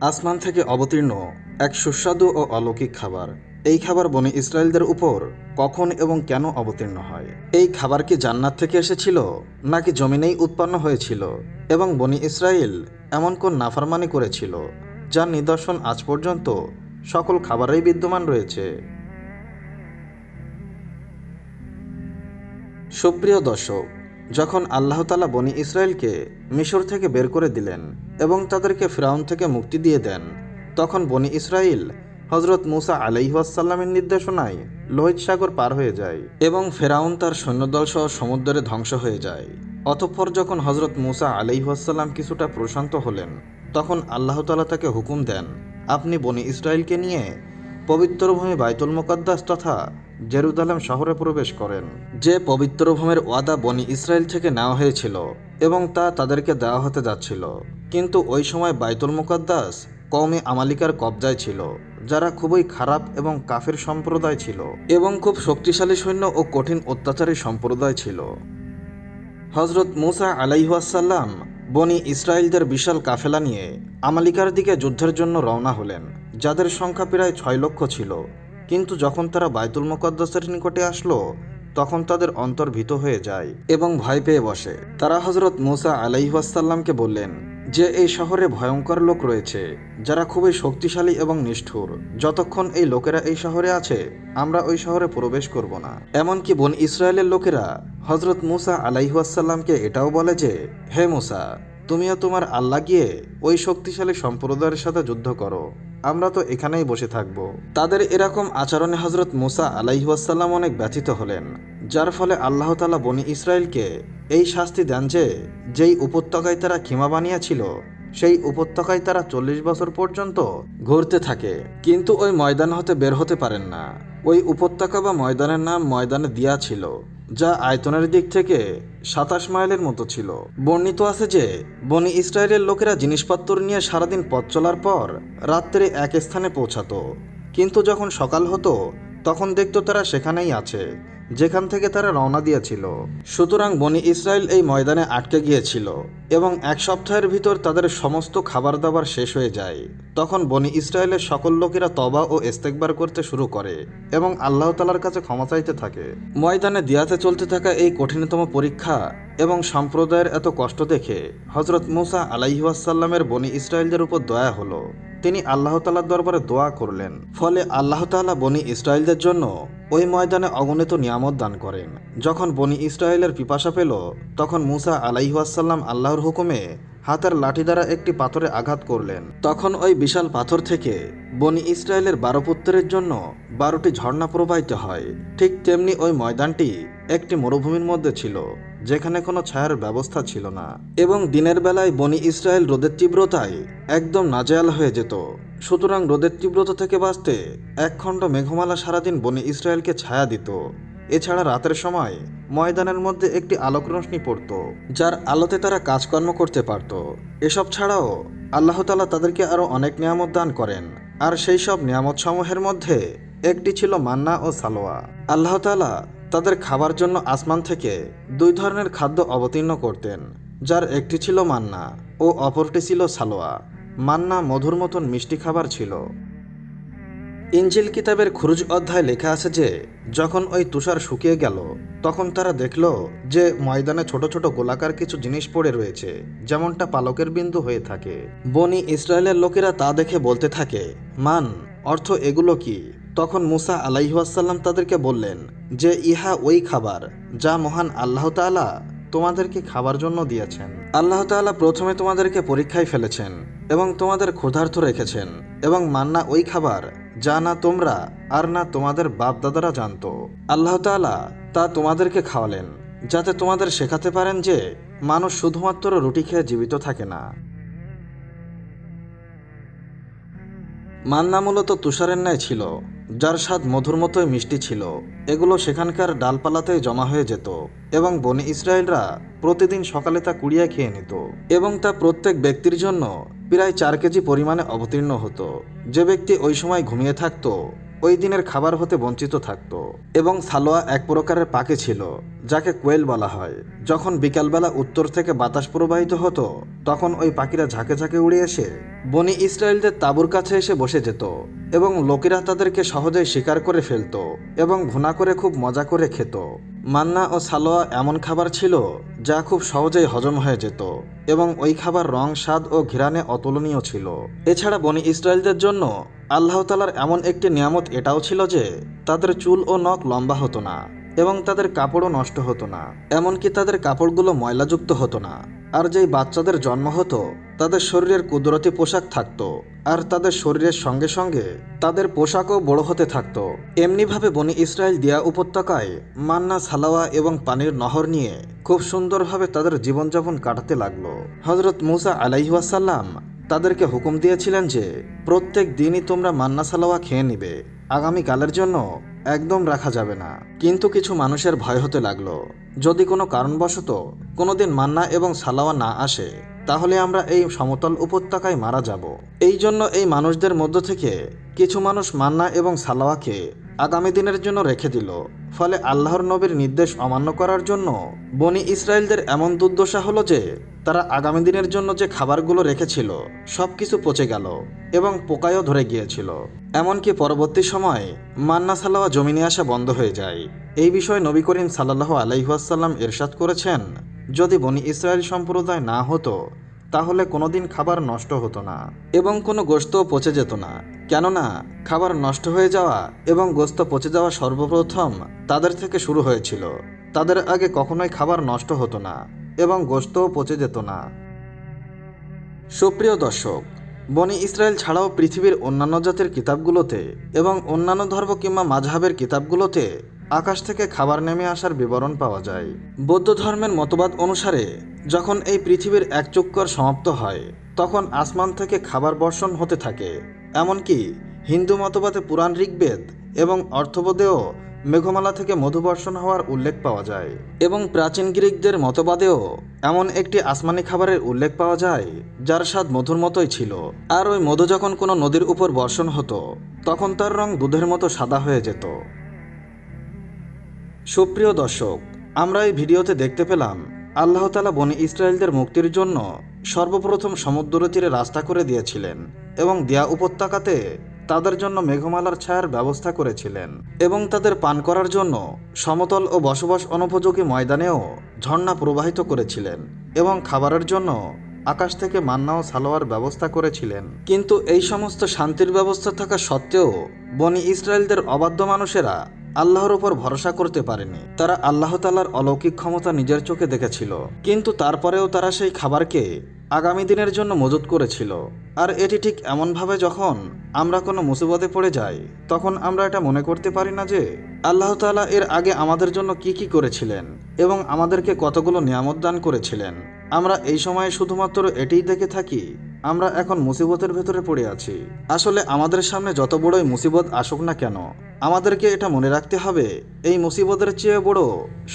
আসমান থেকে অবতীর্ণ এক সুস্বাদু ও অলৌকিক খাবার। এই খাবার বনি ইসরায়েলদের উপর কখন এবং কেন অবতীর্ণ হয়? এই খাবার কি জান্নাত থেকে এসেছিল নাকি জমিনেই উৎপন্ন হয়েছিল? এবং বনি ইসরায়েল এমন কোন নাফরমানি করেছিল যার নিদর্শন আজ পর্যন্ত সকল খাবারেই বিদ্যমান রয়েছে? সুপ্রিয় দর্শক, যখন আল্লাহ তাআলা বনি ইসরায়েলকে মিশর থেকে বের করে দিলেন এবং তাদেরকে ফিরআউন থেকে মুক্তি দিয়ে দেন, তখন বনি ইসরায়েল হজরত মুসা আলাইহিসসালামের নির্দেশনায় লোহিত সাগর পার হয়ে যায় এবং ফেরাউন তার সৈন্যদল সহ সমুদ্রে ধ্বংস হয়ে যায়। অতঃপর যখন হজরত মুসা আলাইহিসসালাম কিছুটা প্রশান্ত হলেন, তখন আল্লাহ তাআলা তাকে হুকুম দেন, আপনি বনি ইসরায়েলকে নিয়ে পবিত্র ভূমি বাইতুল মুকাদ্দাস তথা জেরুজালেম শহরে প্রবেশ করেন, যে পবিত্র ভূমির ওয়াদা বনি ইসরায়েল থেকে নেওয়া হয়েছিল এবং তা তাদেরকে দেওয়া হতে যাচ্ছিল। কিন্তু ওই সময় বাইতুল মুকাদ্দাস কওমে আমালিকার কবজায় ছিল, যারা খুবই খারাপ এবং কাফির সম্প্রদায় ছিল এবং খুব শক্তিশালী সৈন্য ও কঠিন অত্যাচারী সম্প্রদায় ছিল। হজরত মুসা আলাইহিসসালাম বনি ইসরায়েলদের বিশাল কাফেলা নিয়ে আমালিকার দিকে যুদ্ধের জন্য রওনা হলেন, যাদের সংখ্যা প্রায় 6 লক্ষ ছিল। কিন্তু যখন তারা বাইতুল মুকাদ্দাসের নিকটে আসলো, তখন তাদের অন্তর ভীত হয়ে যায় এবং ভয় পেয়ে বসে। তারা হজরত মুসা আলাইহিসসালামকে বললেন যে এই শহরে ভয়ঙ্কর লোক রয়েছে যারা খুবই শক্তিশালী এবং নিষ্ঠুর। যতক্ষণ এই লোকেরা এই শহরে আছে, আমরা ওই শহরে প্রবেশ করব না। এমনকি বনি ইসরায়েলের লোকেরা হজরত মুসা আলাইহিসসালামকে এটাও বলে যে, হে মুসা, তুমিও তোমার আল্লাহ গিয়ে ওই শক্তিশালী সম্প্রদায়ের সাথে যুদ্ধ করো, আমরা তো এখানেই বসে থাকব। তাদের এরকম আচরণে হজরত মুসা আলাইহিসসালাম অনেক ব্যথিত হলেন, যার ফলে আল্লাহ তাআলা বনি ইসরায়েলকে এই শাস্তি দেন যে যেই উপত্যকায় তারা খিমা বানিয়েছিল, সেই উপত্যকায় তারা 40 বছর পর্যন্ত ঘুরতে থাকে, কিন্তু ওই ময়দান হতে বের হতে পারেন না। ওই উপত্যকা বা ময়দানের নাম ময়দানে দিয়া ছিল, যা আয়তনের দিক থেকে 27 মাইলের মতো ছিল। বর্ণিত আছে যে বনি ইসরায়েলের লোকেরা জিনিসপত্র নিয়ে সারাদিন পথ চলার পর রাত্রে এক স্থানে পৌঁছাতো, কিন্তু যখন সকাল হতো তখন দেখতো তারা সেখানেই আছে যেখান থেকে তারা রওনা দিয়েছিল। সুতরাং বনি ইসরায়েল এই ময়দানে আটকে গিয়েছিল এবং এক সপ্তাহের ভিতর তাদের সমস্ত খাবার দাবার শেষ হয়ে যায়। তখন বনি ইসরায়েলের সকল লোকেরা তওবা ও ইস্তেগফার করতে শুরু করে এবং আল্লাহ তাআলার কাছে ক্ষমা চাইতে থাকে। ময়দানে দিয়াতে চলতে থাকা এই কঠিনতম পরীক্ষা এবং সম্প্রদায়ের এত কষ্ট দেখে হজরত মুসা আলাইহিসসালামের বনি ইসরায়েলদের উপর দয়া হলো। তিনি আল্লাহ তাআলার দরবারে দোয়া করলেন, ফলে আল্লাহ তাআলা বনি ইসরায়েলদের জন্য ওই ময়দানে অগণিত নিয়ামত দান করেন। যখন বনি ইসরায়েলের পিপাসা পেল, তখন মুসা আলাইহিসসালাম আল্লাহর হুকুমে হাতের লাঠি দ্বারা একটি পাথরে আঘাত করলেন। তখন ওই বিশাল পাথর থেকে বনি ইসরায়েলের 12 পুত্রের জন্য 12টি ঝর্ণা প্রবাহিত হয়। ঠিক তেমনি ওই ময়দানটি একটি মরুভূমির মধ্যে ছিল, যেখানে কোনো ছায়ার ব্যবস্থা ছিল না, এবং দিনের বেলায় বনি ইসরায়েল রোদের তীব্রতায় একদম নাজেহাল হয়ে যেত। সুতরাং রোদের তীব্রতা থেকে বাঁচতে একখণ্ড মেঘমালা সারাদিন বনি ইসরায়েলকে ছায়া দিত। এছাড়া রাতের সময় ময়দানের মধ্যে একটি আলোক রশ্মি পড়ত, যার আলোতে তারা কাজকর্ম করতে পারত। এসব ছাড়াও আল্লাহ তাআলা তাদেরকে আরও অনেক নিয়ামত দান করেন, আর সেই সব নিয়ামত সমূহের মধ্যে একটি ছিল মান্না ও সালোয়া। আল্লাহ তাআলা তাদের খাবার জন্য আসমান থেকে 2 ধরনের খাদ্য অবতীর্ণ করতেন, যার একটি ছিল মান্না ও অপরটি ছিল সালোয়া। মান্না মধুর মতন মিষ্টি খাবার ছিল। ইনজিল কিতাবের খুরুজ অধ্যায় লেখা আছে যে যখন ওই তুষার শুকিয়ে গেল, তখন তারা দেখল যে ময়দানে ছোট ছোট গোলাকার কিছু জিনিস পড়ে রয়েছে, যেমনটা পালকের বিন্দু হয়ে থাকে। বনি ইসরায়েলের লোকেরা তা দেখে বলতে থাকে, মান অর্থ এগুলো কি? তখন মুসা আলাইহিসসালাম তাদেরকে বললেন যে ইহা ওই খাবার যা মহান আল্লাহ তাআলা তোমাদেরকে খাবার জন্য দিয়েছেন। আল্লাহ তাআলা প্রথমে তোমাদেরকে পরীক্ষায় ফেলেছেন এবং তোমাদের ক্ষুধার্ত রেখেছেন, এবং মান্না ওই খাবার যা না তোমরা আর না তোমাদের বাপ দাদারা জানতো। আল্লাহ তাআলা তা তোমাদেরকে খাওয়ালেন যাতে তোমাদের শেখাতে পারেন যে মানুষ শুধুমাত্র রুটি খেয়ে জীবিত থাকে না। মান্না মূলত তুষারের ন্যায় ছিল, যার স্বাদ মধুর মতোই মিষ্টি ছিল। এগুলো সেখানকার ডালপালাতেই জমা হয়ে যেত এবং বনি ইসরায়েলরা প্রতিদিন সকালে তা কুড়িয়ে খেয়ে নিত, এবং তা প্রত্যেক ব্যক্তির জন্য প্রায় 4 কেজি পরিমাণে অবতীর্ণ হতো। যে ব্যক্তি ওই সময় ঘুমিয়ে থাকতো ওই দিনের খাবার হতে বঞ্চিত থাকত। এবং সালোয়া এক প্রকারের পাখি ছিল যাকে কোয়েল বলা হয়। যখন বিকালবেলা উত্তর থেকে বাতাস প্রবাহিত হতো তখন ওই পাখিরা ঝাঁকে ঝাঁকে উড়ে এসে বনি ইসরায়েলদের তাঁবুর কাছে এসে বসে যেত এবং লোকেরা তাদেরকে সহজেই শিকার করে ফেলত এবং ভুনা করে খুব মজা করে খেত। মান্না ও সালোয়া এমন খাবার ছিল যা খুব সহজেই হজম হয়ে যেত এবং ওই খাবার রং, স্বাদ ও ঘ্রাণে অতুলনীয় ছিল। এছাড়া বনি ইসরায়েলদের জন্য আল্লাহ তাআলার এমন একটি নিয়ামত এটাও ছিল যে তাদের চুল ও নখ লম্বা হতো না এবং তাদের কাপড়ও নষ্ট হতো না, এমনকি তাদের কাপড়গুলো ময়লাযুক্ত হতো না। আর যেই বাচ্চাদের জন্ম হতো তাদের শরীরের কুদরতি পোশাক থাকতো আর তাদের শরীরের সঙ্গে সঙ্গে তাদের পোশাকও বড় হতে থাকতো। এমনিভাবে বনি ইসরায়েল দিয়া উপত্যকায় মান্না, সালাওয়া এবং পানির নহর নিয়ে খুব সুন্দরভাবে তাদের জীবনযাপন কাটাতে লাগলো। হযরত মুসা আলাইহিস সালাম তাদেরকে হুকুম দিয়েছিলেন যে প্রত্যেক দিনই তোমরা মান্না সালাওয়া খেয়ে নিবে, আগামীকালের জন্য একদম রাখা যাবে না। কিন্তু কিছু মানুষের ভয় হতে লাগলো, যদি কোনো কারণবশত কোনোদিন মান্না এবং সালাওয়া না আসে তাহলে আমরা এই সমতল উপত্যকায় মারা যাব। এই জন্য এই মানুষদের মধ্য থেকে কিছু মানুষ মান্না এবং সালাওয়াকে আগামী দিনের জন্য রেখে দিল। ফলে আল্লাহর নবীর নির্দেশ অমান্য করার জন্য বনি ইসরায়েলদের এমন দুর্দশা হলো যে তারা আগামী দিনের জন্য যে খাবারগুলো রেখেছিল সবকিছু পচে গেল এবং পোকায়ও ধরে গিয়েছিল। এমনকি পরবর্তী সময় মান্না সালাওয়া জমিনে আসা বন্ধ হয়ে যায়। এই বিষয়ে নবী করিম সাল্লাল্লাহু আলাইহি ওয়াসাল্লাম ইরশাদ করেছেন, যদি বনি ইসরায়েল সম্প্রদায় না হতো তাহলে কোনোদিন খাবার নষ্ট হতো না এবং কোনো গোশতও পচে যেত না। কেননা খাবার নষ্ট হয়ে যাওয়া এবং গোশত পচে যাওয়া সর্বপ্রথম তাদের থেকে শুরু হয়েছিল। তাদের আগে কখনোই খাবার নষ্ট হতো না এবং গোশতও পচে যেত না। সুপ্রিয় দর্শক, বনি ইসরায়েল ছাড়াও পৃথিবীর অন্যান্য জাতির কিতাবগুলোতে এবং অন্যান্য ধর্ম কিংবা মাযহাবের কিতাবগুলোতে আকাশ থেকে খাবার নেমে আসার বিবরণ পাওয়া যায়। বৌদ্ধ ধর্মের মতবাদ অনুসারে যখন এই পৃথিবীর এক চক্কর সমাপ্ত হয় তখন আসমান থেকে খাবার বর্ষণ হতে থাকে। এমনকি হিন্দু মতবাদে পুরাণ, ঋগ্বেদ এবং অর্থবোধেও মেঘমালা থেকে মধু বর্ষণ হওয়ার উল্লেখ পাওয়া যায় এবং প্রাচীন গ্রিকদের মতবাদেও এমন একটি আসমানি খাবারের উল্লেখ পাওয়া যায় যার স্বাদ মধুর মতোই ছিল। আর ওই মধু যখন কোনো নদীর উপর বর্ষণ হতো তখন তার রং দুধের মতো সাদা হয়ে যেত। সুপ্রিয় দর্শক, আমরা এই ভিডিওতে দেখতে পেলাম আল্লাহ তাআলা বনি ইসরায়েলদের মুক্তির জন্য সর্বপ্রথম সমুদ্র তীরে রাস্তা করে দিয়েছিলেন এবং দিয়া উপত্যকাতে তাদের জন্য মেঘমালার ছায়ার ব্যবস্থা করেছিলেন এবং তাদের পান করার জন্য সমতল ও বসবাস অনুপযোগী ময়দানেও ঝর্ণা প্রবাহিত করেছিলেন এবং খাবারের জন্য আকাশ থেকে মান্না ও সালোয়ার ব্যবস্থা করেছিলেন। কিন্তু এই সমস্ত শান্তির ব্যবস্থা থাকা সত্ত্বেও বনি ইসরায়েলদের অবাধ্য মানুষেরা আল্লাহর উপর ভরসা করতে পারেনি। তারা আল্লাহ তাআলার অলৌকিক ক্ষমতা নিজের চোখে দেখেছিল, কিন্তু তারপরেও তারা সেই খাবারকে আগামী দিনের জন্য মজুত করেছিল। আর এটি ঠিক এমনভাবে যখন আমরা কোনো মুসিবতে পড়ে যাই তখন আমরা এটা মনে করতে পারি না যে আল্লাহ তাআলা এর আগে আমাদের জন্য কি কি করেছিলেন এবং আমাদেরকে কতগুলো নিয়ামত দান করেছিলেন। আমরা এই সময়ে শুধুমাত্র এটাই দেখে থাকি আমরা এখন মুসিবতের ভেতরে পড়ে আছি। আসলে আমাদের সামনে যত বড়ই মুসিবত আসুক না কেন আমাদেরকে এটা মনে রাখতে হবে এই মুসিবতের চেয়ে বড়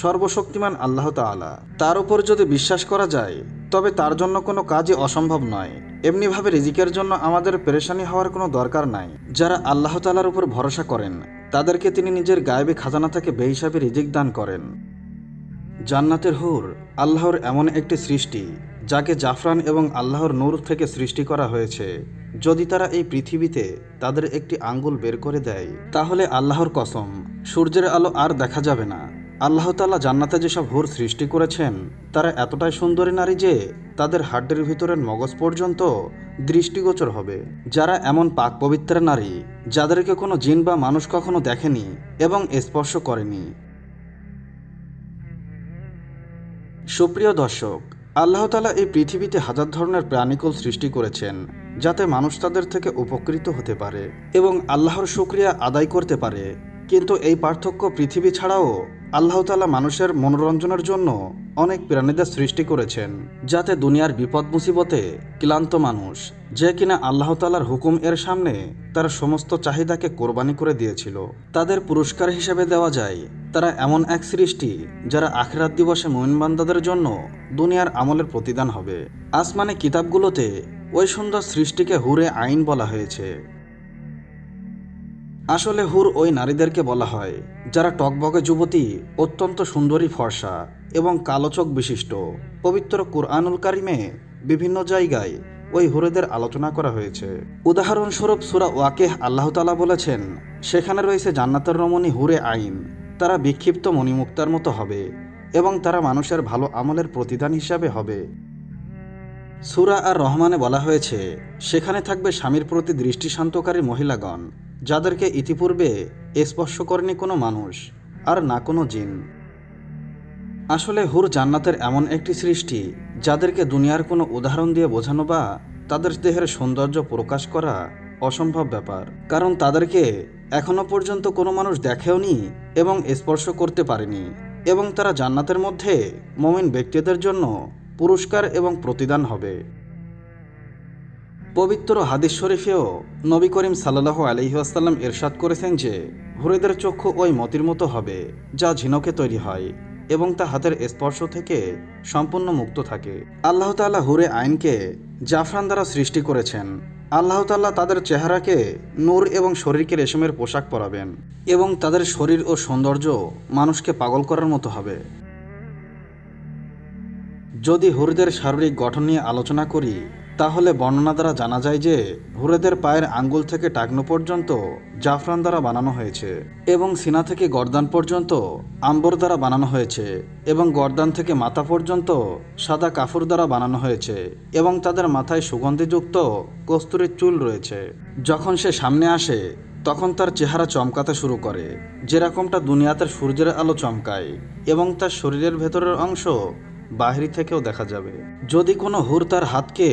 সর্বশক্তিমান আল্লাহ তাআলা। তার উপর যদি বিশ্বাস করা যায় তবে তার জন্য কোনো কাজই অসম্ভব নয়। এমনিভাবে রিজিকের জন্য আমাদের পেরেশানি হওয়ার কোনো দরকার নাই। যারা আল্লাহ তাআলার উপর ভরসা করেন তাদেরকে তিনি নিজের গায়েবী খাজানা থেকে বেহিসাবি রিজিক দান করেন। জান্নাতের হুর আল্লাহর এমন একটি সৃষ্টি যাকে জাফরান এবং আল্লাহর নূর থেকে সৃষ্টি করা হয়েছে। যদি তারা এই পৃথিবীতে তাদের একটি আঙ্গুল বের করে দেয় তাহলে আল্লাহর কসম সূর্যের আলো আর দেখা যাবে না। আল্লাহ তাআলা জান্নাতে যেসব হুর সৃষ্টি করেছেন তারা এতটাই সুন্দরী নারী যে তাদের হাড্ডির ভিতরের মগজ পর্যন্ত দৃষ্টিগোচর হবে। যারা এমন পাক পবিত্র নারী যাদেরকে কোনো জিন বা মানুষ কখনো দেখেনি এবং স্পর্শ করেনি। সুপ্রিয় দর্শক, আল্লাহ তাআলা এই পৃথিবীতে হাজার ধরনের প্রাণীকুল সৃষ্টি করেছেন যাতে মানুষ তাদের থেকে উপকৃত হতে পারে এবং আল্লাহর শুকরিয়া আদায় করতে পারে। কিন্তু এই পার্থক্য পৃথিবী ছাড়াও আল্লাহ তাআলা মানুষের মনোরঞ্জনের জন্য অনেক প্রাণীদের সৃষ্টি করেছেন যাতে দুনিয়ার বিপদ মুসিবতে ক্লান্ত মানুষ যে কিনা আল্লাহ তাআলার হুকুম এর সামনে তার সমস্ত চাহিদাকে কোরবানি করে দিয়েছিল তাদের পুরস্কার হিসেবে দেওয়া যায় তারা এমন এক সৃষ্টি যারা আখিরাত দিবসে মুমিন বান্দাদের জন্য দুনিয়ার আমলের প্রতিদান হবে। আসমানে কিতাবগুলোতে ওই সুন্দর সৃষ্টিকে হুরে আইন বলা হয়েছে। আসলে হুর ওই নারীদেরকে বলা হয় যারা টকবকে যুবতী, অত্যন্ত সুন্দরী, ফর্সা এবং কালো চোখ বিশিষ্ট। পবিত্র কুরআনুল কারিমে বিভিন্ন জায়গায় ওই হুরেদের আলোচনা করা হয়েছে। উদাহরণস্বরূপ সূরা ওয়াকিহ আল্লাহ তাআলা বলেছেন, সেখানে রয়েছে জান্নাতের রমণী হুরে আইন, তারা বিক্ষিপ্ত মণিমুক্তার মতো হবে এবং তারা মানুষের ভালো আমলের প্রতিদান হিসাবে হবে। সূরা আর রহমানে বলা হয়েছে, সেখানে থাকবে স্বামীর প্রতি দৃষ্টিশান্তকারী মহিলাগণ, যাদেরকে ইতিপূর্বে স্পর্শ করেনি কোনো মানুষ আর না কোনো জিন। আসলে হুর জান্নাতের এমন একটি সৃষ্টি যাদেরকে দুনিয়ার কোনো উদাহরণ দিয়ে বোঝানো বা তাদের দেহের সৌন্দর্য প্রকাশ করা অসম্ভব ব্যাপার, কারণ তাদেরকে এখনো পর্যন্ত কোনো মানুষ দেখেওনি এবং স্পর্শ করতে পারেনি, এবং তারা জান্নাতের মধ্যে মুমিন ব্যক্তিদের জন্য পুরস্কার এবং প্রতিদান হবে। পবিত্র হাদিস শরীফেও নবী করিম সাল্লাল্লাহু আলাইহি ওয়াসাল্লাম ইরশাদ করেছেন যে, হুরেদের চক্ষু ওই মতির মতো হবে যা ঝিনুকে তৈরি হয় এবং তা হাতের স্পর্শ থেকে সম্পূর্ণ মুক্ত থাকে। আল্লাহ তাআলা হুরে আইনকে জাফরান দ্বারা সৃষ্টি করেছেন। আল্লাহ তাআলা তাদের চেহারাকে নূর এবং শরীরকে রেশমের পোশাক পরাবেন এবং তাদের শরীর ও সৌন্দর্য মানুষকে পাগল করার মতো হবে। যদি হুরদের শারীরিক গঠন নিয়ে আলোচনা করি, তাহলে বর্ণনা দ্বারা জানা যায় যে হুরেদের পায়ের আঙ্গুল থেকে টাকনো পর্যন্ত জাফরান দ্বারা বানানো হয়েছে এবং সিনা থেকে গর্দান পর্যন্ত আম্বর দ্বারা বানানো হয়েছে এবং গর্দান থেকে মাথা পর্যন্ত সাদা কাফুর দ্বারা বানানো হয়েছে এবং তাদের মাথায় সুগন্ধিযুক্ত কস্তুরীর চুল রয়েছে। যখন সে সামনে আসে তখন তার চেহারা চমকাতে শুরু করে, যেরকমটা দুনিয়াতে সূর্যের আলো চমকায়, এবং তার শরীরের ভেতরের অংশ বাহির থেকেও দেখা যাবে। যদি কোনো হুর তার হাতকে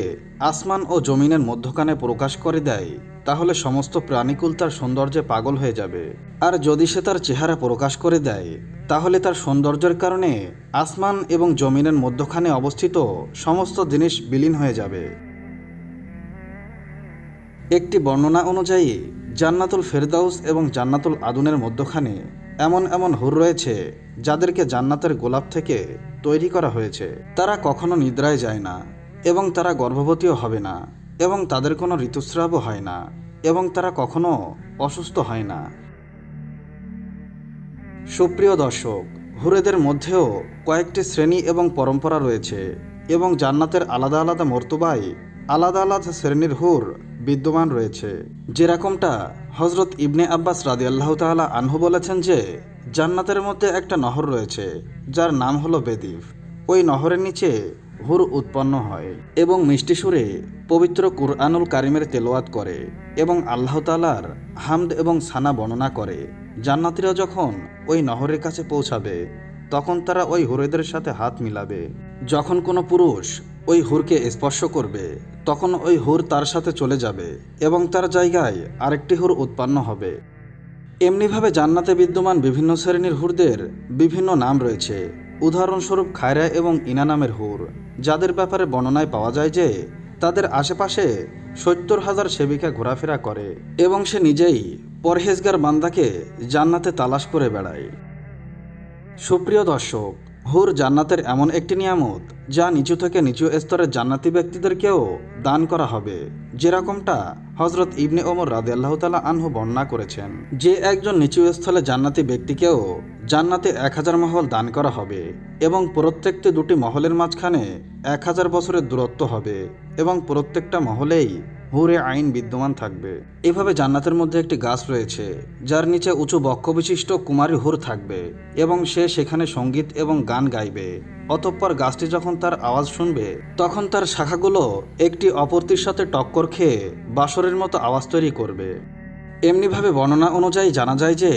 আসমান ও জমিনের মধ্যখানে প্রকাশ করে দেয়, তাহলে সমস্ত প্রাণীকুল তার সৌন্দর্যে পাগল হয়ে যাবে। আর যদি সে তার চেহারা প্রকাশ করে দেয়, তাহলে তার সৌন্দর্যের কারণে আসমান এবং জমিনের মধ্যখানে অবস্থিত সমস্ত জিনিস বিলীন হয়ে যাবে। একটি বর্ণনা অনুযায়ী জান্নাতুল ফেরদাউস এবং জান্নাতুল আদুনের মধ্যখানে এমন এমন হুর রয়েছে যাদেরকে জান্নাতের গোলাপ থেকে তৈরি করা হয়েছে। তারা কখনো নিদ্রায় যায় না এবং তারা গর্ভবতীও হবে না এবং তাদের কোনো ঋতুস্রাবও হয় না এবং তারা কখনো অসুস্থ হয় না। সুপ্রিয় দর্শক, হুরেদের মধ্যেও কয়েকটি শ্রেণী এবং পরম্পরা রয়েছে এবং জান্নাতের আলাদা আলাদা মর্তবায় আলাদা আলাদা শ্রেণীর হুর বিদ্যমান রয়েছে। যেরকমটা হজরত ইবনে আব্বাস রাদিয়াল্লাহু তাআলা আনহু বলেছেন যে, জান্নাতের মধ্যে একটা নহর রয়েছে যার নাম হলো বেদিফ। ওই নহরের নিচে হুর উৎপন্ন হয় এবং মিষ্টি সুরে পবিত্র কুরআনুল কারিমের তেলাওয়াত করে এবং আল্লাহ তাআলার হামদ এবং সানা বর্ণনা করে। জান্নাতীরা যখন ওই নহরের কাছে পৌঁছাবে, তখন তারা ওই হুরেদের সাথে হাত মিলাবে। যখন কোনো পুরুষ ওই হুরকে স্পর্শ করবে, তখন ওই হুর তার সাথে চলে যাবে এবং তার জায়গায় আরেকটি হুর উৎপন্ন হবে। এমনিভাবে জান্নাতে বিদ্যমান বিভিন্ন শ্রেণীর হুরদের বিভিন্ন নাম রয়েছে। উদাহরণস্বরূপ খায়রা এবং ইনা নামের হুর, যাদের ব্যাপারে বর্ণনায় পাওয়া যায় যে তাদের আশেপাশে ৭০,০০০ সেবিকা ঘোরাফেরা করে এবং সে নিজেই পরহেজগার বান্দাকে জান্নাতে তালাশ করে বেড়ায়। সুপ্রিয় দর্শক, হুর জান্নাতের এমন একটি নিয়ামত যা নিচু থেকে নিচু স্তরের জান্নাতি ব্যক্তিদেরকেও দান করা হবে। যেরকমটা হজরত ইবনে ওমর রাদিয়াল্লাহু তাআলা আনহু বর্ণনা করেছেন যে, একজন নিচু স্থলে জান্নাতি ব্যক্তিকেও জান্নাতে ১,০০০ মহল দান করা হবে এবং প্রত্যেকটি দুটি মহলের মাঝখানে ১,০০০ বছরের দূরত্ব হবে এবং প্রত্যেকটা মহলেই হুরে আইন বিদ্যমান থাকবে। এভাবে জান্নাতের মধ্যে একটি গাছ রয়েছে যার নিচে উঁচু বক্ষ বিশিষ্ট কুমারী হুর থাকবে এবং সে সেখানে সঙ্গীত এবং গান গাইবে। অতঃপর গাছটি যখন তার আওয়াজ শুনবে, তখন তার শাখাগুলো একটি অপরটির সাথে টক্কর খেয়ে বাঁশরের মতো আওয়াজ তৈরি করবে। এমনিভাবে বর্ণনা অনুযায়ী জানা যায় যে,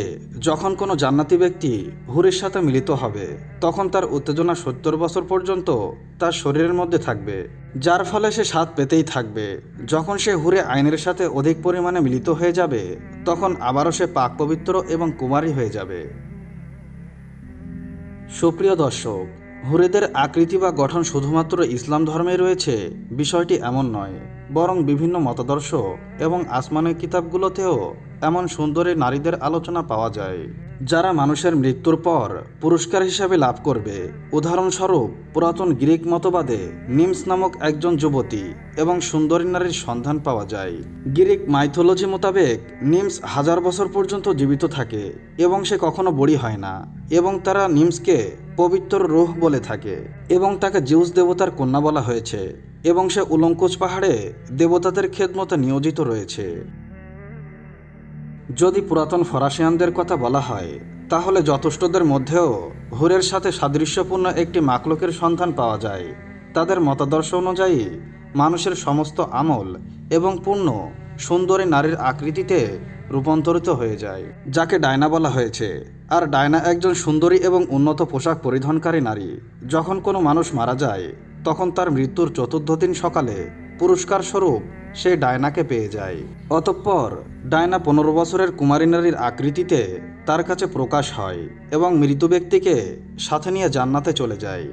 যখন কোনো জান্নাতি ব্যক্তি হুরের সাথে মিলিত হবে, তখন তার উত্তেজনা ৭০ বছর পর্যন্ত তার শরীরের মধ্যে থাকবে, যার ফলে সে স্বাদ পেতেই থাকবে। যখন সে হুরে আইনের সাথে অধিক পরিমাণে মিলিত হয়ে যাবে, তখন আবারও সে পাক পবিত্র এবং কুমারী হয়ে যাবে। সুপ্রিয় দর্শক, হুরেদের আকৃতি বা গঠন শুধুমাত্র ইসলাম ধর্মে রয়েছে বিষয়টি এমন নয়, বরং বিভিন্ন মতাদর্শ এবং আসমানের কিতাবগুলোতেও এমন সুন্দরী নারীদের আলোচনা পাওয়া যায়। যারা মানুষের মৃত্যুর পর পুরস্কার হিসাবে লাভ করবে। উদাহরণস্বরূপ পুরাতন গ্রিক মতবাদে নিমস নামক একজন যুবতী এবং সুন্দরী নারীর সন্ধান পাওয়া যায়। গ্রিক মাইথোলজি মোতাবেক নিমস 1000 বছর পর্যন্ত জীবিত থাকে এবং সে কখনো বুড়ি হয় না, এবং তারা নিমসকে পবিত্র রূহ বলে থাকে এবং তাকে জিউস দেবতার কন্যা বলা হয়েছে, এবং সে উলঙ্কুচ পাহাড়ে দেবতাদের খেদমতে নিয়োজিত রয়েছে। যদি পুরাতন ফরাসিয়ানদের কথা বলা হয়, তাহলে যথেষ্টদের মধ্যেও হুরের সাথে সাদৃশ্যপূর্ণ একটি মাকলুকের সন্ধান পাওয়া যায়। তাদের মতাদর্শ অনুযায়ী মানুষের সমস্ত আমল এবং পুণ্য সুন্দরী নারীর আকৃতিতে রূপান্তরিত হয়ে যায়, যাকে ডায়না বলা হয়েছে। আর ডায়না একজন সুন্দরী এবং উন্নত পোশাক পরিধানকারী নারী। যখন কোনো মানুষ মারা যায়, তখন তার মৃত্যুর চতুর্থ দিন সকালে পুরস্কার স্বরূপ সে ডায়নাকে পেয়ে যায়। অতঃপর ডায়না 15 বছরের কুমারী নারীর আকৃতিতে তার কাছে প্রকাশ হয় এবং মৃত ব্যক্তিকে সাথে নিয়ে জান্নাতে চলে যায়।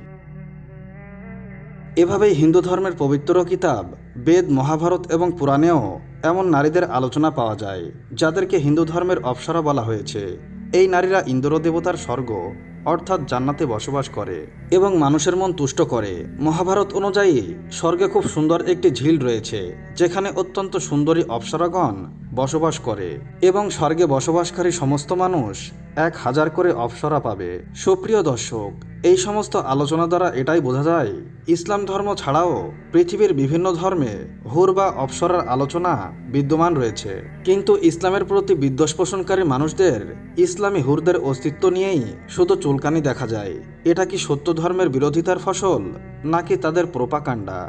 এভাবেই হিন্দু ধর্মের পবিত্র কিতাব বেদ, মহাভারত এবং পুরাণেও এমন নারীদের আলোচনা পাওয়া যায়, যাদেরকে হিন্দু ধর্মের অপ্সরা বলা হয়েছে। এই নারীরা ইন্দ্র দেবতার স্বর্গ অর্থাৎ জান্নাতে বসবাস করে এবং মানুষের মন তুষ্ট করে। মহাভারত অনুযায়ী স্বর্গে খুব সুন্দর একটি ঝিল রয়েছে, যেখানে অত্যন্ত সুন্দরী অপ্সরাগণ বসবাস করে, এবং স্বর্গে বসবাসকারী সমস্ত মানুষ 1000 করে অপ্সরা পাবে। সুপ্রিয় দর্শক, এই সমস্ত আলোচনা দ্বারা এটাই বোঝা যায়, ইসলাম ধর্ম ছাড়াও পৃথিবীর বিভিন্ন ধর্মে হুর বা অপ্সরার আলোচনা বিদ্যমান রয়েছে, কিন্তু ইসলামের প্রতি বিদ্বেষ পোষণকারী মানুষদের ইসলামী হুরদের অস্তিত্ব নিয়েই শুধু চুলকানি দেখা যায়। এটা কি সত্য ধর্মের বিরোধিতার ফসল, নাকি তাদের প্রোপাকাণ্ডা?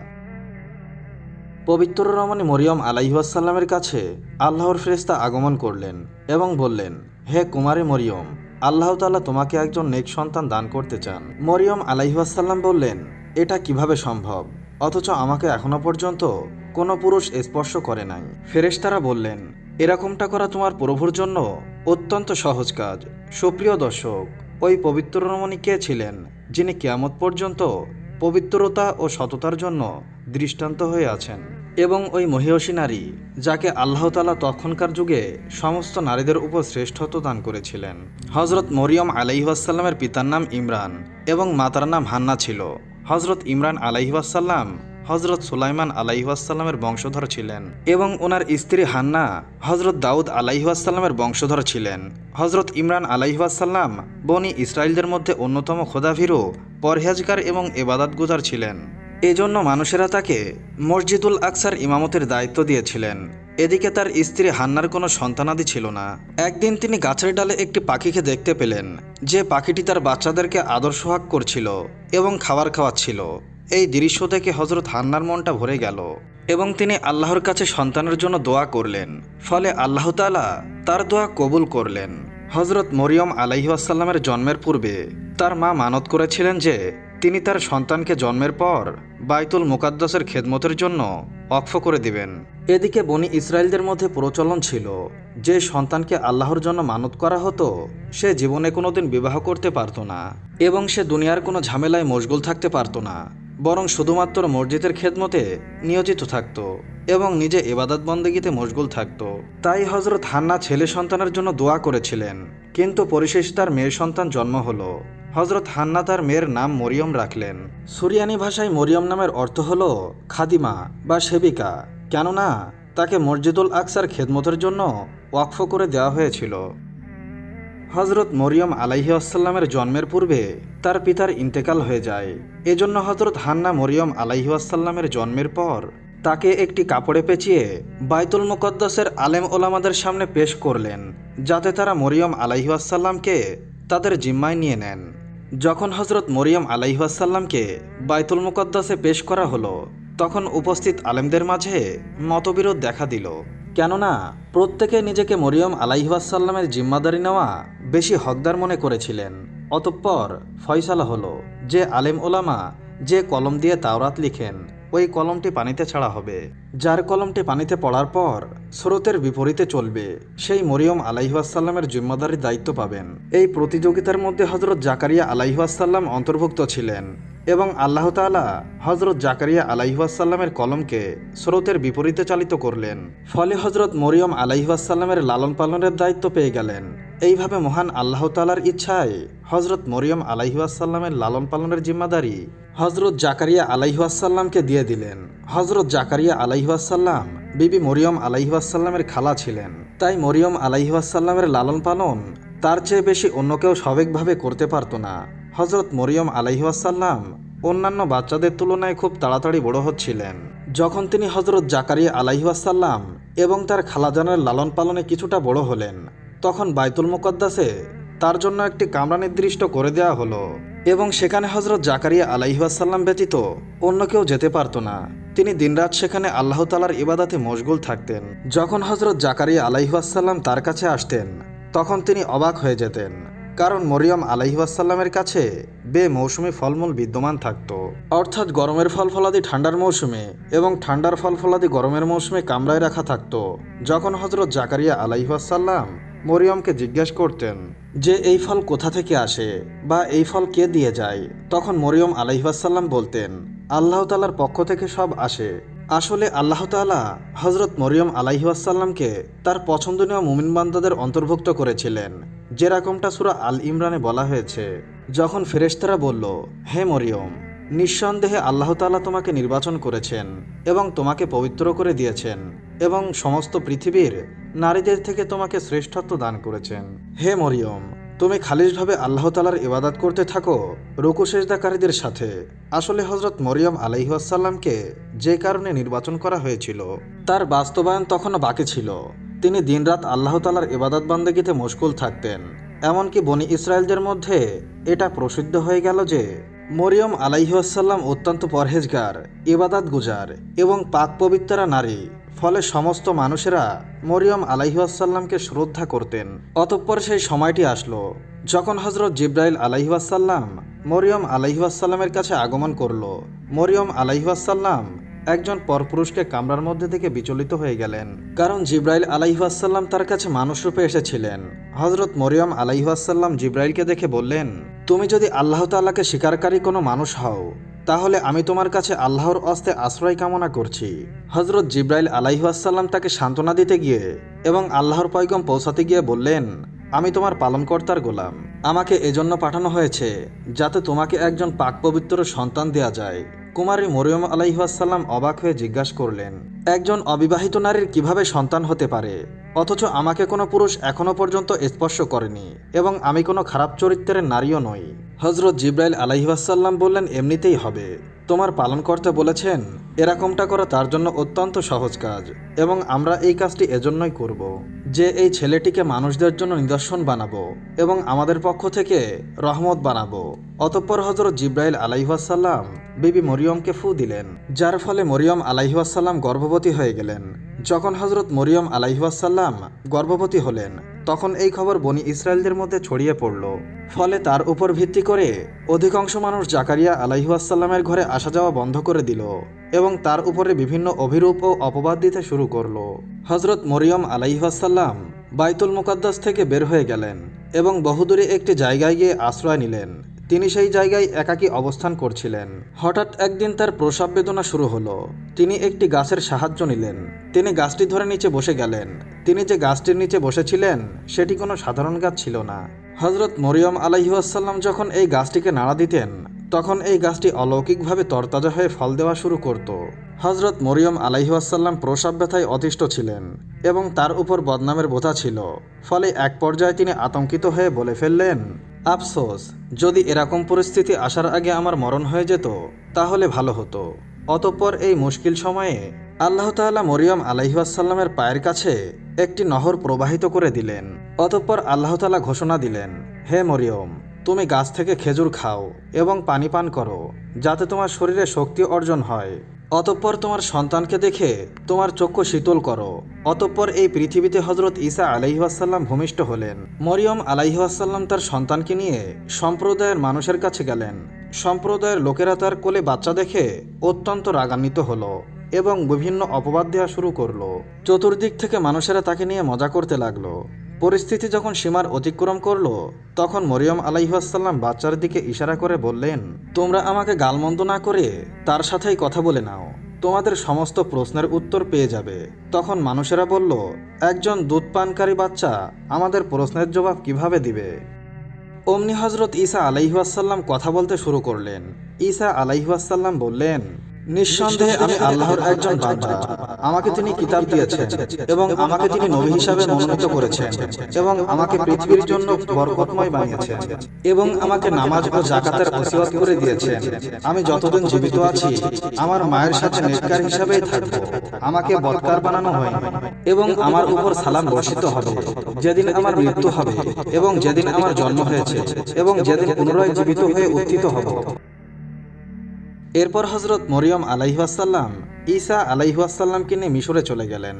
পবিত্র রমণী মরিয়ম আলাইহিসসালামের কাছে আল্লাহর ফেরেশতা আগমন করলেন এবং বললেন, হে কুমারী মরিয়ম, আল্লাহ তাআলা তোমাকে একজন নেক সন্তান দান করতে চান। মরিয়ম আলাইহিসসালাম বললেন, এটা কিভাবে সম্ভব, অথচ আমাকে এখনো পর্যন্ত কোনো পুরুষ স্পর্শ করে নাই। ফেরেশতারা বললেন, এরকমটা করা তোমার প্রভুর জন্য অত্যন্ত সহজ কাজ। সুপ্রিয় দর্শক, ওই পবিত্র রমণী কে ছিলেন, যিনি কিয়ামত পর্যন্ত পবিত্রতা ও সততার জন্য দৃষ্টান্ত হয়ে আছেন, এবং ওই মহিয়সী নারী যাকে আল্লাহ তাআলা তখনকার যুগে সমস্ত নারীদের উপর শ্রেষ্ঠত্ব দান করেছিলেন। হজরত মরিয়ম আলাইহিসসালামের পিতার নাম ইমরান এবং মাতার নাম হান্না ছিল। হজরত ইমরান আলাইহিসসালাম হজরত সুলাইমান আলাইহিসসালামের বংশধর ছিলেন এবং ওনার স্ত্রী হান্না হজরত দাউদ আলাইহিসসালামের বংশধর ছিলেন। হজরত ইমরান আলাইহিসসালাম বনি ইসরায়েলদের মধ্যে অন্যতম খোদাভীরু, পরহেজগার এবং ইবাদতগুজার ছিলেন। এজন্য মানুষেরা তাকে মসজিদুল আকসার ইমামতের দায়িত্ব দিয়েছিলেন। এদিকে তার স্ত্রী হান্নার কোনো সন্তানাদি ছিল না। একদিন তিনি গাছের ডালে একটি পাখিকে দেখতে পেলেন, যে পাখিটি তার বাচ্চাদেরকে আদর সোহাগ করছিল এবং খাবার খাওয়াচ্ছিল। এই দৃশ্য দেখে হজরত হান্নার মনটা ভরে গেল এবং তিনি আল্লাহর কাছে সন্তানের জন্য দোয়া করলেন। ফলে আল্লাহ তাআলা তার দোয়া কবুল করলেন। হজরত মরিয়ম আলাইহিসসালামের জন্মের পূর্বে তার মা মানত করেছিলেন যে তিনি তার সন্তানকে জন্মের পর বাইতুল মুকাদ্দাসের খেদমতের জন্য ওয়াকফ করে দিবেন। এদিকে বনি ইসরায়েলদের মধ্যে প্রচলন ছিল, যে সন্তানকে আল্লাহর জন্য মানত করা হতো সে জীবনে কোনোদিন বিবাহ করতে পারত না এবং সে দুনিয়ার কোনো ঝামেলায় মশগুল থাকতে পারত না, বরং শুধুমাত্র মসজিদের খেদমতে নিয়োজিত থাকত এবং নিজে ইবাদত বন্দেগীতে মশগুল থাকত। তাই হজরত হান্না ছেলে সন্তানের জন্য দোয়া করেছিলেন, কিন্তু পরিশেষে তার মেয়ে সন্তান জন্ম হলো। হজরত হান্না তার মেয়ের নাম মরিয়ম রাখলেন। সুরিয়ানি ভাষায় মরিয়ম নামের অর্থ হল খাদিমা বা সেবিকা, কেননা তাকে মসজিদুল আকসার খেদমতের জন্য ওয়াকফ করে দেওয়া হয়েছিল। হজরত মরিয়ম আলাইহিসসালামের জন্মের পূর্বে তার পিতার ইন্তেকাল হয়ে যায়। এজন্য হজরত হান্না মরিয়ম আলাইহিসসালামের জন্মের পর তাকে একটি কাপড়ে পেঁচিয়ে বাইতুল মুকাদ্দাসের আলেম ওলামাদের সামনে পেশ করলেন, যাতে তারা মরিয়ম আলাইহিসসালামকে তাদের জিম্মায় নিয়ে নেন। যখন হজরত মরিয়ম আলাইহিসসালামকে বাইতুল মুকাদ্দাসে পেশ করা হলো, তখন উপস্থিত আলেমদের মাঝে মতবিরোধ দেখা দিল, কেননা প্রত্যেকে নিজেকে মরিয়ম আলাইহিসসালামের জিম্মাদারি নেওয়া বেশি হকদার মনে করেছিলেন। অতঃপর ফয়সালা হলো যে আলেম ওলামা যে কলম দিয়ে তাওরাত লিখেন, ওই কলমটি পানিতে ছাড়া হবে। যার কলমটি পানিতে পড়ার পর স্রোতের বিপরীতে চলবে, সেই মরিয়ম আলাইহিসসালামের জিম্মাদারির দায়িত্ব পাবেন। এই প্রতিযোগিতার মধ্যে হজরত জাকারিয়া আলাইহিসসালাম অন্তর্ভুক্ত ছিলেন এবং আল্লাহ তাআলা হজরত জাকারিয়া আলাইহিসসালামের কলমকে স্রোতের বিপরীতে চালিত করলেন। ফলে হজরত মরিয়ম আলাইহিসসালামের লালন পালনের দায়িত্ব পেয়ে গেলেন এইভাবে মহান আল্লাহ তাআলার ইচ্ছায় হজরত মরিয়ম আলাইহিসসালামের লালন পালনের জিম্মাদারি হজরত জাকারিয়া আলাইহিসসালামকে দিয়ে দিলেন। হজরত জাকারিয়া আলাইহিসসালাম বিবি মরিয়ম আলাইহিসসালামের খালা ছিলেন, তাই মরিয়ম আলাইহিসসালামের লালন পালন তার চেয়ে বেশি অন্য কেউ স্বাভাবিকভাবে করতে পারত না। হজরত মরিয়ম আলাইহিসসালাম অন্যান্য বাচ্চাদের তুলনায় খুব তাড়াতাড়ি বড় হচ্ছিলেন। যখন তিনি হজরত জাকারিয়া আলাইহিসসালাম এবং তার খালাজানের লালন পালনে কিছুটা বড় হলেন, তখন বাইতুল মুকদ্দাসে তার জন্য একটি কামরা নির্দিষ্ট করে দেওয়া হলো এবং সেখানে হজরত জাকারিয়া আলাইহিসসালাম ব্যতীত অন্য কেউ যেতে পারত না। তিনি দিনরাত সেখানে আল্লাহ তাআলার ইবাদতে মশগুল থাকতেন। যখন হজরত জাকারিয়া আলাইহিসসালাম তার কাছে আসতেন, তখন তিনি অবাক হয়ে যেতেন, কারণ মরিয়ম আলাইহিসসালামের কাছে বেমৌসুমি ফলমূল বিদ্যমান থাকত। অর্থাৎ গরমের ফল ফলাদি ঠান্ডার মৌসুমে এবং ঠান্ডার ফল ফলাদি গরমের মৌসুমে কামরায় রাখা থাকত। যখন হজরত জাকারিয়া আলাইহিসসালাম মরিয়মকে জিজ্ঞেস করতেন যে এই ফল কোথা থেকে আসে বা এই ফল কে দিয়ে যায়, তখন মরিয়ম আলাইহিসসালাম বলতেন, আল্লাহ তাআলার পক্ষ থেকে সব আসে। আসলে আল্লাহ তাআলা হজরত মরিয়ম আলাইহিসসালামকে তার পছন্দনীয় মুমিন বান্দাদের অন্তর্ভুক্ত করেছিলেন, যেরকমটা সূরা আল ইমরানে বলা হয়েছে। যখন ফেরেশতারা বলল, হে মরিয়ম, নিঃসন্দেহে আল্লাহ তাআলা তোমাকে নির্বাচন করেছেন এবং তোমাকে পবিত্র করে দিয়েছেন এবং সমস্ত পৃথিবীর নারীদের থেকে তোমাকে শ্রেষ্ঠত্ব দান করেছেন। হে মরিয়ম, তুমি খালিশভাবে আল্লাহ তাআলার ইবাদত করতে থাকো রুকু সেজদাকারীদের সাথে। আসলে হজরত মরিয়ম আলাইহিসসালামকে যে কারণে নির্বাচন করা হয়েছিল তার বাস্তবায়ন তখনও বাকি ছিল। তিনি দিনরাত আল্লাহ তাআলার ইবাদত বান্দেগিতে মশগুল থাকতেন। এমনকি বনি ইসরায়েলদের মধ্যে এটা প্রসিদ্ধ হয়ে গেল যে মরিয়ম আলাইহিসসালাম অত্যন্ত পরহেজগার, ইবাদত গুজার এবং পাক পবিত্রা নারী। ফলে সমস্ত মানুষেরা মরিয়ম আলাইহিসসালামকে শ্রদ্ধা করতেন। অতঃপর সেই সময়টি আসলো যখন হজরত জিব্রাইল আলাইহিসসালাম মরিয়ম আলাইহিসসালামের কাছে আগমন করল। মরিয়ম আলাইহিসসালাম একজন পরপুরুষকে কামরার মধ্যে থেকে বিচলিত হয়ে গেলেন, কারণ জিব্রাইল আলাইহিসসালাম তার কাছে মানুষরূপে এসেছিলেন। হজরত মরিয়ম আলাইহিসসালাম জিব্রাইলকে দেখে বললেন, তুমি যদি আল্লাহ তাআলাকে স্বীকারকারী কোনো মানুষ হও, তাহলে আমি তোমার কাছে আল্লাহর হস্তে আশ্রয় কামনা করছি। হজরত জিব্রাইল আলাইহিসসালাম তাকে সান্ত্বনা দিতে গিয়ে এবং আল্লাহর পয়গম পৌঁছাতে গিয়ে বললেন, আমি তোমার পালনকর্তার গোলাম। আমাকে এজন্য পাঠানো হয়েছে যাতে তোমাকে একজন পাক পবিত্র সন্তান দেয়া যায়। কুমারী মরিয়ম আলাইহিসসালাম অবাক হয়ে জিজ্ঞাসা করলেন, একজন অবিবাহিত নারীর কিভাবে সন্তান হতে পারে, অথচ আমাকে কোনো পুরুষ এখনো পর্যন্ত স্পর্শ করেনি এবং আমি কোনো খারাপ চরিত্রের নারীও নই। হজরত জিব্রাইল আলাইহিসসালাম বললেন, এমনিতেই হবে। তোমার পালনকর্তা বলেছেন এরকমটা করা তার জন্য অত্যন্ত সহজ কাজ এবং আমরা এই কাজটি এজন্যই করব যে এই ছেলেটিকে মানুষদের জন্য নিদর্শন বানাবো এবং আমাদের পক্ষ থেকে রহমত বানাবো। অতঃপর হজরত জিব্রাইল আলাইহিসসালাম বিবি মরিয়মকে ফু দিলেন, যার ফলে মরিয়ম আলাইহিসসালাম গর্ভবতী হয়ে গেলেন। যখন হজরত মরিয়ম আলাইহিসসালাম গর্ভবতী হলেন, তখন এই খবর বনি ইসরায়েলদের মধ্যে ছড়িয়ে পড়ল। ফলে তার উপর ভিত্তি করে অধিকাংশ মানুষ জাকারিয়া আলাইহিসসালামের ঘরে আসা যাওয়া বন্ধ করে দিল এবং তার উপরে বিভিন্ন অভিরূপ ও অপবাদ দিতে শুরু করল। হজরত মরিয়ম আলাইহিসসালাম বাইতুল মুকদ্দাস থেকে বের হয়ে গেলেন এবং বহুদূরে একটি জায়গায় গিয়ে আশ্রয় নিলেন। তিনি সেই জায়গায় একাকী অবস্থান করছিলেন। হঠাৎ একদিন তার প্রসব বেদনা শুরু হলো। তিনি একটি গাছের সাহায্য নিলেন। তিনি গাছটি ধরে নিচে বসে গেলেন। তিনি যে গাছটির নিচে বসেছিলেন সেটি কোনো সাধারণ গাছ ছিল না। হজরত মরিয়ম আলাইহিসসালাম যখন এই গাছটিকে নাড়া দিতেন, তখন এই গাছটি অলৌকিকভাবে তরতাজা হয়ে ফল দেওয়া শুরু করত। হজরত মরিয়ম আলাইহিসসালাম প্রসব ব্যথায় অতিষ্ঠ ছিলেন এবং তার উপর বদনামের বোঝা ছিল। ফলে এক পর্যায়ে তিনি আতঙ্কিত হয়ে বলে ফেললেন, আফসোস, যদি এরকম পরিস্থিতি আসার আগে আমার মরণ হয়ে যেত তাহলে ভালো হতো। অতঃপর এই মুশকিল সময়ে আল্লাহ তাআলা মরিয়ম আলাইহিসসালামের পায়ের কাছে একটি নহর প্রবাহিত করে দিলেন। অতঃপর আল্লাহ তাআলা ঘোষণা দিলেন, হে মরিয়ম, তুমি গাছ থেকে খেজুর খাও এবং পানি পান করো, যাতে তোমার শরীরে শক্তি অর্জন হয়। অতঃপর তোমার সন্তানকে দেখে তোমার চক্ষু শীতল করো। অতঃপর এই পৃথিবীতে হজরত ঈসা আলাইহিসসালাম ভূমিষ্ঠ হলেন। মরিয়ম আলাইহিসসালাম তার সন্তানকে নিয়ে সম্প্রদায়ের মানুষের কাছে গেলেন। সম্প্রদায়ের লোকেরা তার কোলে বাচ্চা দেখে অত্যন্ত রাগান্বিত হলো এবং বিভিন্ন অপবাদ দেওয়া শুরু করলো। চতুর্দিক থেকে মানুষেরা তাকে নিয়ে মজা করতে লাগলো। পরিস্থিতি যখন সীমার অতিক্রম করলো, তখন মরিয়ম আলাইহিসসালাম বাচ্চার দিকে ইশারা করে বললেন, তোমরা আমাকে গালমন্দ না করে তার সাথেই কথা বলে নাও। তোমাদের সমস্ত প্রশ্নের উত্তর পেয়ে যাবে। তখন মানুষেরা বলল, একজন দুধ পানকারী বাচ্চা আমাদের প্রশ্নের জবাব কিভাবে দিবে? অমনি হজরত ঈসা আলাইহিওয়াসাল্লাম কথা বলতে শুরু করলেন। ঈসা আলাইহিওয়াসাল্লাম বললেন, নিঃসন্দেহে আমি আল্লাহর একজন বান্দা। আমাকে তিনি কিতাব দিয়েছেন এবং আমাকে তিনি নবী হিসাবে মনোনীত করেছেন এবং আমাকে পৃথিবীর জন্য বরকতময় বানিয়েছেন এবং আমাকে নামাজ ও যাকাতের ওসিয়ত করে দিয়েছেন। আমি যতদিন জীবিত আছি আমার মায়ের সাথে নেককার হিসাবেই থাকব। আমাকে বদকার বানানো হয়নি এবং আমার উপর সালাম বর্ষিত হবে যেদিন আমার মৃত্যু হবে এবং যেদিন আমার জন্ম হয়েছে এবং যেদিন পুনরায় জীবিত হয়ে উত্থিত হব। এরপর হজরত মরিয়ম আলাইহিওয়াসাল্লাম ঈসা আলাইহিওয়াসাল্লামকে নিয়ে মিশরে চলে গেলেন।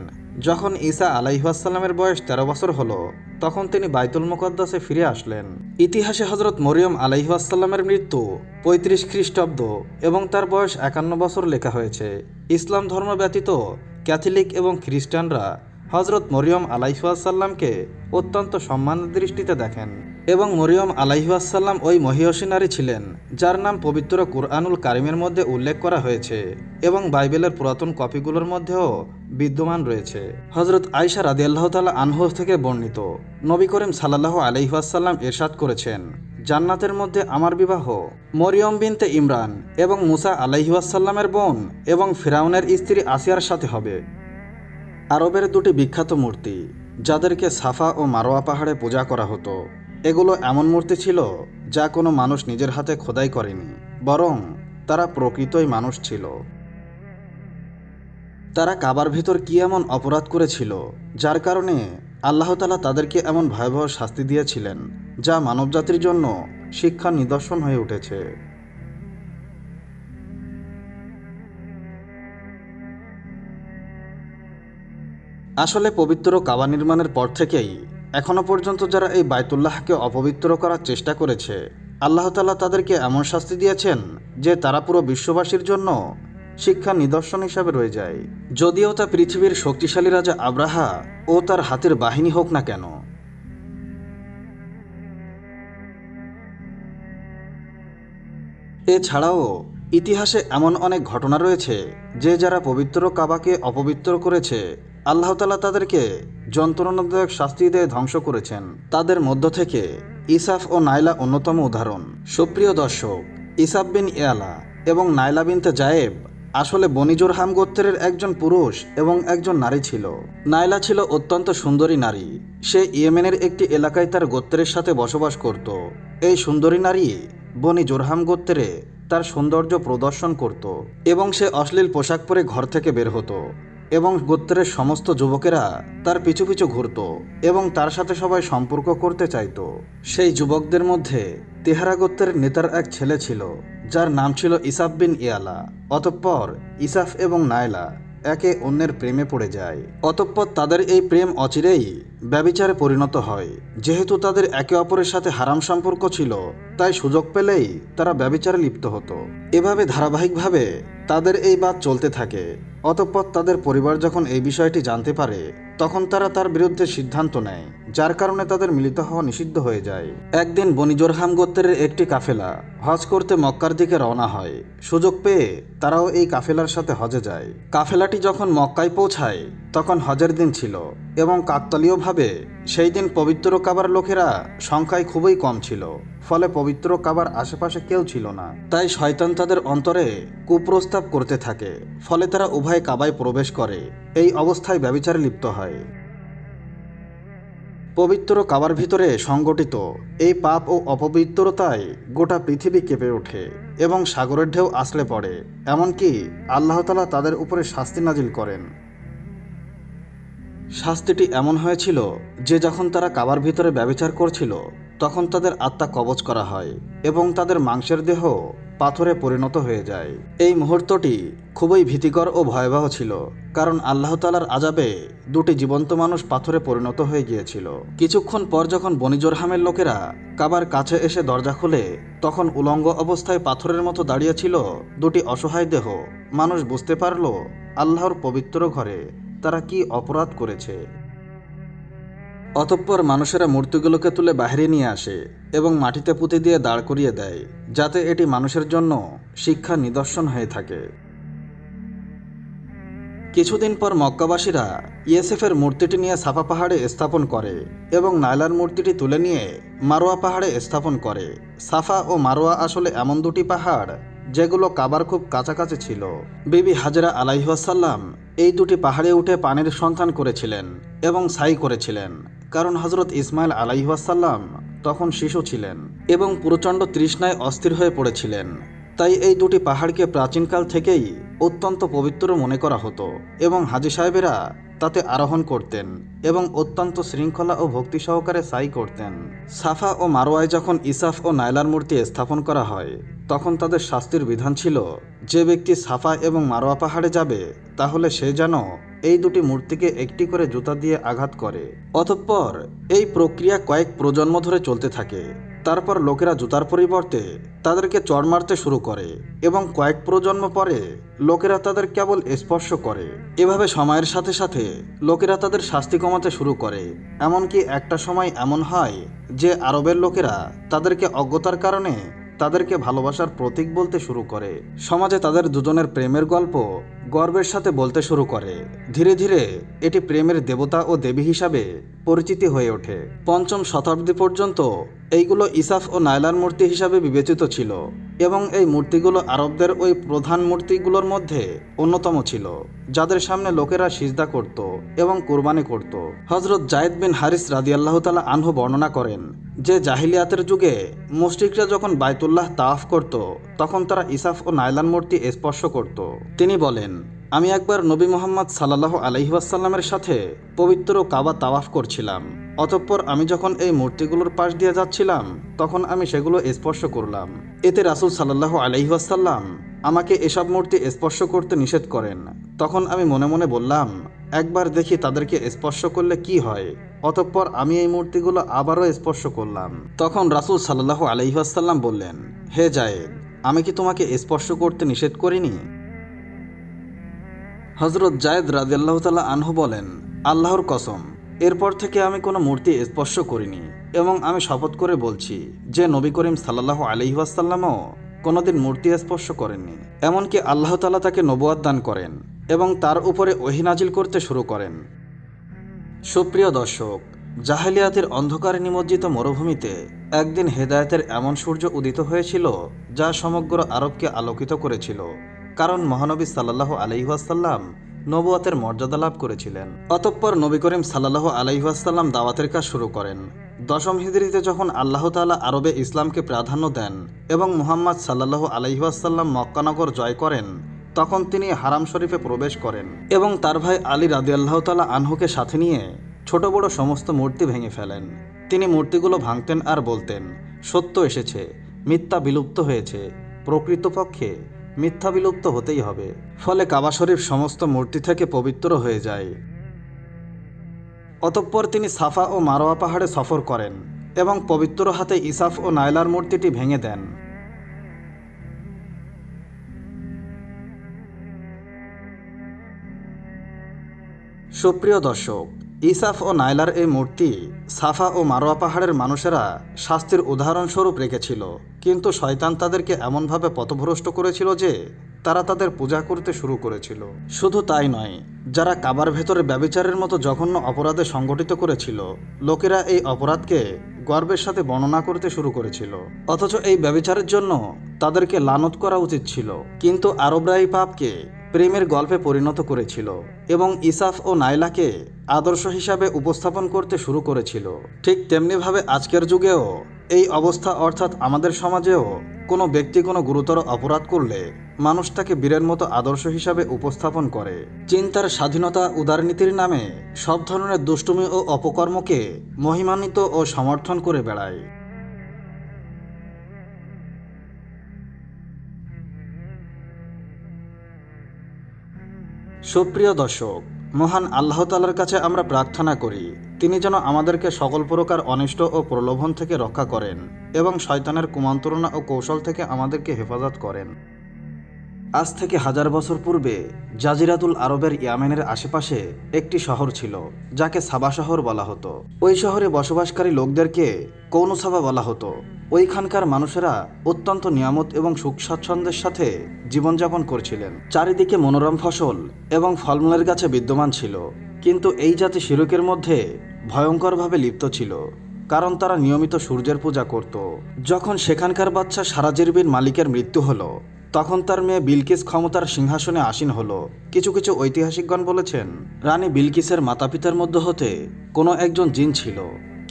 যখন ঈসা আলাইহিওয়াসাল্লামের বয়স 13 বছর হলো, তখন তিনি বাইতুল মুকদ্দাসে ফিরে আসলেন। ইতিহাসে হজরত মরিয়ম আলাইহিওয়াসাল্লামের মৃত্যু 35 খ্রিস্টাব্দ এবং তার বয়স 51 বছর লেখা হয়েছে। ইসলাম ধর্ম ব্যতীত ক্যাথলিক এবং খ্রিস্টানরা হজরত মরিয়ম আলাইহিওয়াসাল্লামকে অত্যন্ত সম্মানের দৃষ্টিতে দেখেন এবং মরিয়ম আলাইহিওয়াসাল্লাম ওই মহিয়সী নারী ছিলেন যার নাম পবিত্র কুরআনুল কারিমের মধ্যে উল্লেখ করা হয়েছে এবং বাইবেলের পুরাতন কপিগুলোর মধ্যেও বিদ্যমান রয়েছে। হজরত আয়েশা রাদিয়াল্লাহু তাআলা আনহা থেকে বর্ণিত, নবী করিম সাল্লাল্লাহু আলাইহি ওয়াসাল্লাম ইরশাদ করেছেন, জান্নাতের মধ্যে আমার বিবাহ মরিয়ম বিনতে ইমরান এবং মুসা আলাইহিওয়াসাল্লামের বোন এবং ফিরাউনের স্ত্রী আসিয়ার সাথে হবে। আরবের দুটি বিখ্যাত মূর্তি যাদেরকে সাফা ও মারোয়া পাহাড়ে পূজা করা হতো, এগুলো এমন মূর্তি ছিল যা কোনো মানুষ নিজের হাতে খোদাই করেনি, বরং তারা প্রকৃতই মানুষ ছিল। তারা কাবার ভিতর কি এমন অপরাধ করেছিল যার কারণে আল্লাহ তাআলা তাদেরকে এমন ভয়াবহ শাস্তি দিয়েছিলেন যা মানবজাতির জন্য শিক্ষার নিদর্শন হয়ে উঠেছে। আসলে পবিত্র কাবা নির্মাণের পর থেকেই এখনো পর্যন্ত যারা এই বাইতুল্লাহকে অপবিত্র করার চেষ্টা করেছে, আল্লাহ তাআলা তাদেরকে এমন শাস্তি দিয়েছেন যে তারা পুরো বিশ্ববাসীর জন্য শিক্ষার নিদর্শন হিসাবে রয়ে যায়, যদিও তা পৃথিবীর শক্তিশালী রাজা আব্রাহা ও তার হাতের বাহিনী হোক না কেন। এছাড়াও ইতিহাসে এমন অনেক ঘটনা রয়েছে যে যারা পবিত্র কাবাকে অপবিত্র করেছে, আল্লাহ তাআলা তাদেরকে যন্ত্রণাদায়ক শাস্তি দিয়ে ধ্বংস করেছেন। তাদের মধ্য থেকে ইসাফ ও নাইলা অন্যতম উদাহরণ। সুপ্রিয় দর্শক, ইসাফ বিন ইয়ালা এবং নাইলা বিনতে জায়েব আসলে বনি জুরহাম গোত্রের একজন পুরুষ এবং একজন নারী ছিল। নাইলা ছিল অত্যন্ত সুন্দরী নারী। সে ইয়েমেনের একটি এলাকায় তার গোত্রের সাথে বসবাস করত। এই সুন্দরী নারী বনি জুরহাম গোত্রে তার সৌন্দর্য প্রদর্শন করত এবং সে অশ্লীল পোশাক পরে ঘর থেকে বের হতো এবং গোত্রের সমস্ত যুবকেরা তার পিছু পিছু ঘুরত এবং তার সাথে সবাই সম্পর্ক করতে চাইত। সেই যুবকদের মধ্যে তেহারা গোত্রের নেতার এক ছেলে ছিল যার নাম ছিল ইসাফ বিন ইয়ালা। অতঃপর ইসাফ এবং নাইলা একে অন্যের প্রেমে পড়ে যায়। অতঃপর তাদের এই প্রেম অচিরেই ব্যভিচারে পরিণত হয়। যেহেতু তাদের একে অপরের সাথে হারাম সম্পর্ক ছিল, তাই সুযোগ পেলেই তারা ব্যভিচারে লিপ্ত হতো। এভাবে ধারাবাহিকভাবে তাদের এই বাদ চলতে থাকে। অতঃপর তাদের পরিবার যখন এই বিষয়টি জানতে পারে, তখন তারা তার বিরুদ্ধে সিদ্ধান্ত নেয়, যার কারণে তাদের মিলিত হওয়া নিষিদ্ধ হয়ে যায়। একদিন বনি জুরহাম গোত্রের একটি কাফেলা হজ করতে মক্কার দিকে রওনা হয়। সুযোগ পেয়ে তারাও এই কাফেলার সাথে হজে যায়। কাফেলাটি যখন মক্কায় পৌঁছায় তখন হজের দিন ছিল এবং কাকতালীয়ভাবে সেই দিন পবিত্র কাবার লোকেরা সংখ্যায় খুবই কম ছিল, ফলে পবিত্র কাবার আশেপাশে কেউ ছিল না। তাই শয়তান তাদের অন্তরে কুপ্রস্তাব করতে থাকে, ফলে তারা উভয় কাবায় প্রবেশ করে। এই অবস্থায় ব্যভিচারে লিপ্ত হয়। পবিত্র কাবার ভিতরে সংগঠিত এই পাপ ও অপবিত্রতায় গোটা পৃথিবী কেঁপে ওঠে এবং সাগরের ঢেউ আছড়ে পড়ে। এমনকি আল্লাহ তাআলা তাদের উপরে শাস্তি নাজিল করেন। শাস্তিটি এমন হয়েছিল যে যখন তারা কাবার ভিতরে ব্যভিচার করছিল, তখন তাদের আত্মা কবজ করা হয় এবং তাদের মাংসের দেহ পাথরে পরিণত হয়ে যায়। এই মুহূর্তটি খুবই ভীতিকর ও ভয়াবহ ছিল, কারণ আল্লাহ তাআলার আযাবে দুটি জীবন্ত মানুষ পাথরে পরিণত হয়ে গিয়েছিল। কিছুক্ষণ পর যখন বনি জুরহামের লোকেরা কাবার কাছে এসে দরজা খুলে, তখন উলঙ্গ অবস্থায় পাথরের মতো দাঁড়িয়েছিল দুটি অসহায় দেহ। মানুষ বুঝতে পারল আল্লাহর পবিত্র ঘরে তারা কি অপরাধ করেছে। অতঃপর মানুষেরা মূর্তিগুলোকে তুলে বাইরে নিয়ে আসে এবং মাটিতে পুঁতে দিয়ে দাঁড় করিয়ে দেয়, যাতে এটি মানুষের জন্য শিক্ষা নিদর্শন হয়ে থাকে। কিছুদিন পর মক্কাবাসীরা ইয়েসেফের মূর্তিটি নিয়ে সাফা পাহাড়ে স্থাপন করে এবং নাইলার মূর্তিটি তুলে নিয়ে মারোয়া পাহাড়ে স্থাপন করে। সাফা ও মারোয়া আসলে এমন দুটি পাহাড় যেগুলো কাবার খুব কাছাকাছি ছিল। বিবি হাজরা আলাইহিসসালাম এই দুটি পাহাড়ে উঠে পানির সন্ধান করেছিলেন এবং সাই করেছিলেন, কারণ হজরত ইসমাইল আলাইহিসসালাম তখন শিশু ছিলেন এবং প্রচণ্ড তৃষ্ণায় অস্থির হয়ে পড়েছিলেন। তাই এই দুটি পাহাড়কে প্রাচীনকাল থেকেই অত্যন্ত পবিত্র মনে করা হতো এবং হাজী সাহেবেরা তাতে আরোহণ করতেন এবং অত্যন্ত শৃঙ্খলা ও ভক্তি সহকারে সাই করতেন। সাফা ও মারোয়ায় যখন ইসাফ ও নাইলার মূর্তি স্থাপন করা হয় তখন তাদের শাস্তির বিধান ছিল, যে ব্যক্তি সাফা এবং মারোয়া পাহাড়ে যাবে তাহলে সে যেন এই দুটি মূর্তিকে একটি করে জুতা দিয়ে আঘাত করে। অতঃপর এই প্রক্রিয়া কয়েক প্রজন্ম ধরে চলতে থাকে। তারপর লোকেরা জুতার পরিবর্তে তাদেরকে চড় মারতে শুরু করে এবং কয়েক প্রজন্ম পরে লোকেরা তাদের কেবল স্পর্শ করে। এভাবে সময়ের সাথে সাথে লোকেরা তাদের শাস্তি কমাতে শুরু করে। এমনকি একটা সময় এমন হয় যে আরবের লোকেরা তাদেরকে অজ্ঞতার কারণে তাদেরকে ভালোবাসার প্রতীক বলতে শুরু করে। সমাজে তাদের দুজনের প্রেমের গল্প গর্বের সাথে বলতে শুরু করে। ধীরে ধীরে এটি প্রেমের দেবতা ও দেবী হিসাবে পরিচিতি হয়ে ওঠে। ৫ম শতাব্দী পর্যন্ত এইগুলো ইসাফ ও নাইলার মূর্তি হিসাবে বিবেচিত ছিল এবং এই মূর্তিগুলো আরবদের ওই প্রধান মূর্তিগুলোর মধ্যে অন্যতম ছিল, যাদের সামনে লোকেরা সিজদা করত এবং কুরবানি করত। হজরত জায়েদ বিন হারিস রাদিয়াল্লাহু তাআলা আনহু বর্ণনা করেন যে জাহিলিয়াতের যুগে মুশরিকরা যখন বাইতুল্লাহ তাওয়াফ করত তখন তারা ইসাফ ও নাইলার মূর্তি স্পর্শ করত। তিনি বলেন, আমি একবার নবী মুহাম্মদ সাল্লাল্লাহু আলাইহি ওয়াসাল্লামের সাথে পবিত্র কাবা তাওয়াফ করছিলাম। অতঃপর আমি যখন এই মূর্তিগুলোর পাশ দিয়ে যাচ্ছিলাম তখন আমি সেগুলো স্পর্শ করলাম। এতে রাসূল সাল্লাল্লাহু আলাইহি ওয়াসাল্লাম আমাকে এসব মূর্তি স্পর্শ করতে নিষেধ করেন। তখন আমি মনে মনে বললাম, একবার দেখি তাদেরকে স্পর্শ করলে কি হয়। অতঃপর আমি এই মূর্তিগুলো আবারও স্পর্শ করলাম। তখন রাসূল সাল্লাল্লাহু আলাইহি ওয়াসাল্লাম বললেন, হে জায়েদ, আমি কি তোমাকে স্পর্শ করতে নিষেধ করিনি? হজরত জায়েদ রাদিয়াল্লাহু তাআলা আনহু বলেন, আল্লাহর কসম, এরপর থেকে আমি কোনো মূর্তি স্পর্শ করিনি এবং আমি শপথ করে বলছি যে নবী করিম সাল্লাল্লাহু আলাইহি ওয়াসাল্লামও কোনোদিন মূর্তি স্পর্শ করেননি। এমনকি আল্লাহ তাআলা তাকে নবুয়ত দান করেন এবং তার উপরে ওহী নাজিল করতে শুরু করেন। সুপ্রিয় দর্শক, জাহেলিয়াতের অন্ধকারে নিমজ্জিত মরুভূমিতে একদিন হেদায়েতের এমন সূর্য উদিত হয়েছিল যা সমগ্র আরবকে আলোকিত করেছিল, কারণ মহানবী সাল্লাল্লাহু আলাইহি ওয়াসাল্লাম নবুয়তের মর্যাদা লাভ করেছিলেন। অতঃপর নবী করিম সাল্লাল্লাহু আলাইহি ওয়াসাল্লাম দাওয়াতের কাজ শুরু করেন। ১০ম হিজরিতে যখন আল্লাহ তাআলা আরবে ইসলামকে প্রাধান্য দেন এবং মুহাম্মদ সাল্লাল্লাহু আলাইহি ওয়াসাল্লাম মক্কানগর জয় করেন, তখন তিনি হারাম শরীফে প্রবেশ করেন এবং তার ভাই আলী রাদিয়াল্লাহু তাআলা আনহুকে সাথে নিয়ে ছোট বড় সমস্ত মূর্তি ভেঙে ফেলেন। তিনি মূর্তিগুলো ভাঙতেন আর বলতেন, সত্য এসেছে, মিথ্যা বিলুপ্ত হয়েছে, প্রকৃতপক্ষে মিথ্যা বিলুপ্ত হতেই হবে। ফলে কাবা শরীফ সমস্ত মূর্তি থেকে পবিত্র হয়ে যায়। অতঃপর তিনি সাফা ও মারোয়া পাহাড়ে সফর করেন এবং পবিত্র হাতে ইসাফ ও নাইলার মূর্তিটি ভেঙে দেন। সুপ্রিয় দর্শক, ইসাফ ও নাইলার এই মূর্তি সাফা ও মারোয়া পাহাড়ের মানুষেরা শাস্তির উদাহরণস্বরূপ রেখেছিল, কিন্তু শয়তান তাদেরকে এমনভাবে পথভ্রষ্ট করেছিল যে তারা তাদের পূজা করতে শুরু করেছিল। শুধু তাই নয়, যারা কাবার ভেতরে ব্যভিচারের মতো জঘন্য অপরাধে সংগঠিত করেছিল, লোকেরা এই অপরাধকে গর্বের সাথে বর্ণনা করতে শুরু করেছিল। অথচ এই ব্যভিচারের জন্য তাদেরকে লানত করা উচিত ছিল, কিন্তু আরবরা এই পাপকে প্রেমের গল্পে পরিণত করেছিল এবং ইসাফ ও নাইলাকে আদর্শ হিসাবে উপস্থাপন করতে শুরু করেছিল। ঠিক তেমনিভাবে আজকের যুগেও এই অবস্থা, অর্থাৎ আমাদের সমাজেও কোনো ব্যক্তি কোনো গুরুতর অপরাধ করলে মানুষ তাকে বীরের মতো আদর্শ হিসাবে উপস্থাপন করে। চিন্তার স্বাধীনতা, উদারনীতির নামে সব ধরনের দুষ্টুমি ও অপকর্মকে মহিমান্বিত ও সমর্থন করে বেড়ায়। সুপ্রিয় দর্শক, মহান আল্লাহ তাআলার কাছে আমরা প্রার্থনা করি তিনি যেন আমাদেরকে সকল প্রকার অনিষ্ট ও প্রলোভন থেকে রক্ষা করেন এবং শয়তানের কুমন্ত্রণা ও কৌশল থেকে আমাদেরকে হেফাজত করেন। আজ থেকে 1000 বছর পূর্বে জাজিরাতুল আরবের ইয়ামেনের আশেপাশে একটি শহর ছিল যাকে সাবা শহর বলা হতো। ওই শহরে বসবাসকারী লোকদেরকে কৌনুসাবা বলা হতো। ওইখানকার মানুষেরা অত্যন্ত নিয়ামত এবং সুখ স্বাচ্ছন্দ্যের সাথে জীবনযাপন করছিলেন। চারিদিকে মনোরম ফসল এবং ফলমূলের গাছে বিদ্যমান ছিল, কিন্তু এই জাতি শিরকের মধ্যে ভয়ঙ্করভাবে লিপ্ত ছিল, কারণ তারা নিয়মিত সূর্যের পূজা করত। যখন সেখানকার বাচ্চা সারাজির বিন মালিকের মৃত্যু হলো, তখন তার মেয়ে বিলকিস ক্ষমতার সিংহাসনে আসীন হলো। কিছু কিছু ঐতিহাসিকগণ বলেছেন রানী বিলকিসের মাতা পিতার মধ্য হতে কোনো একজন জিন ছিল,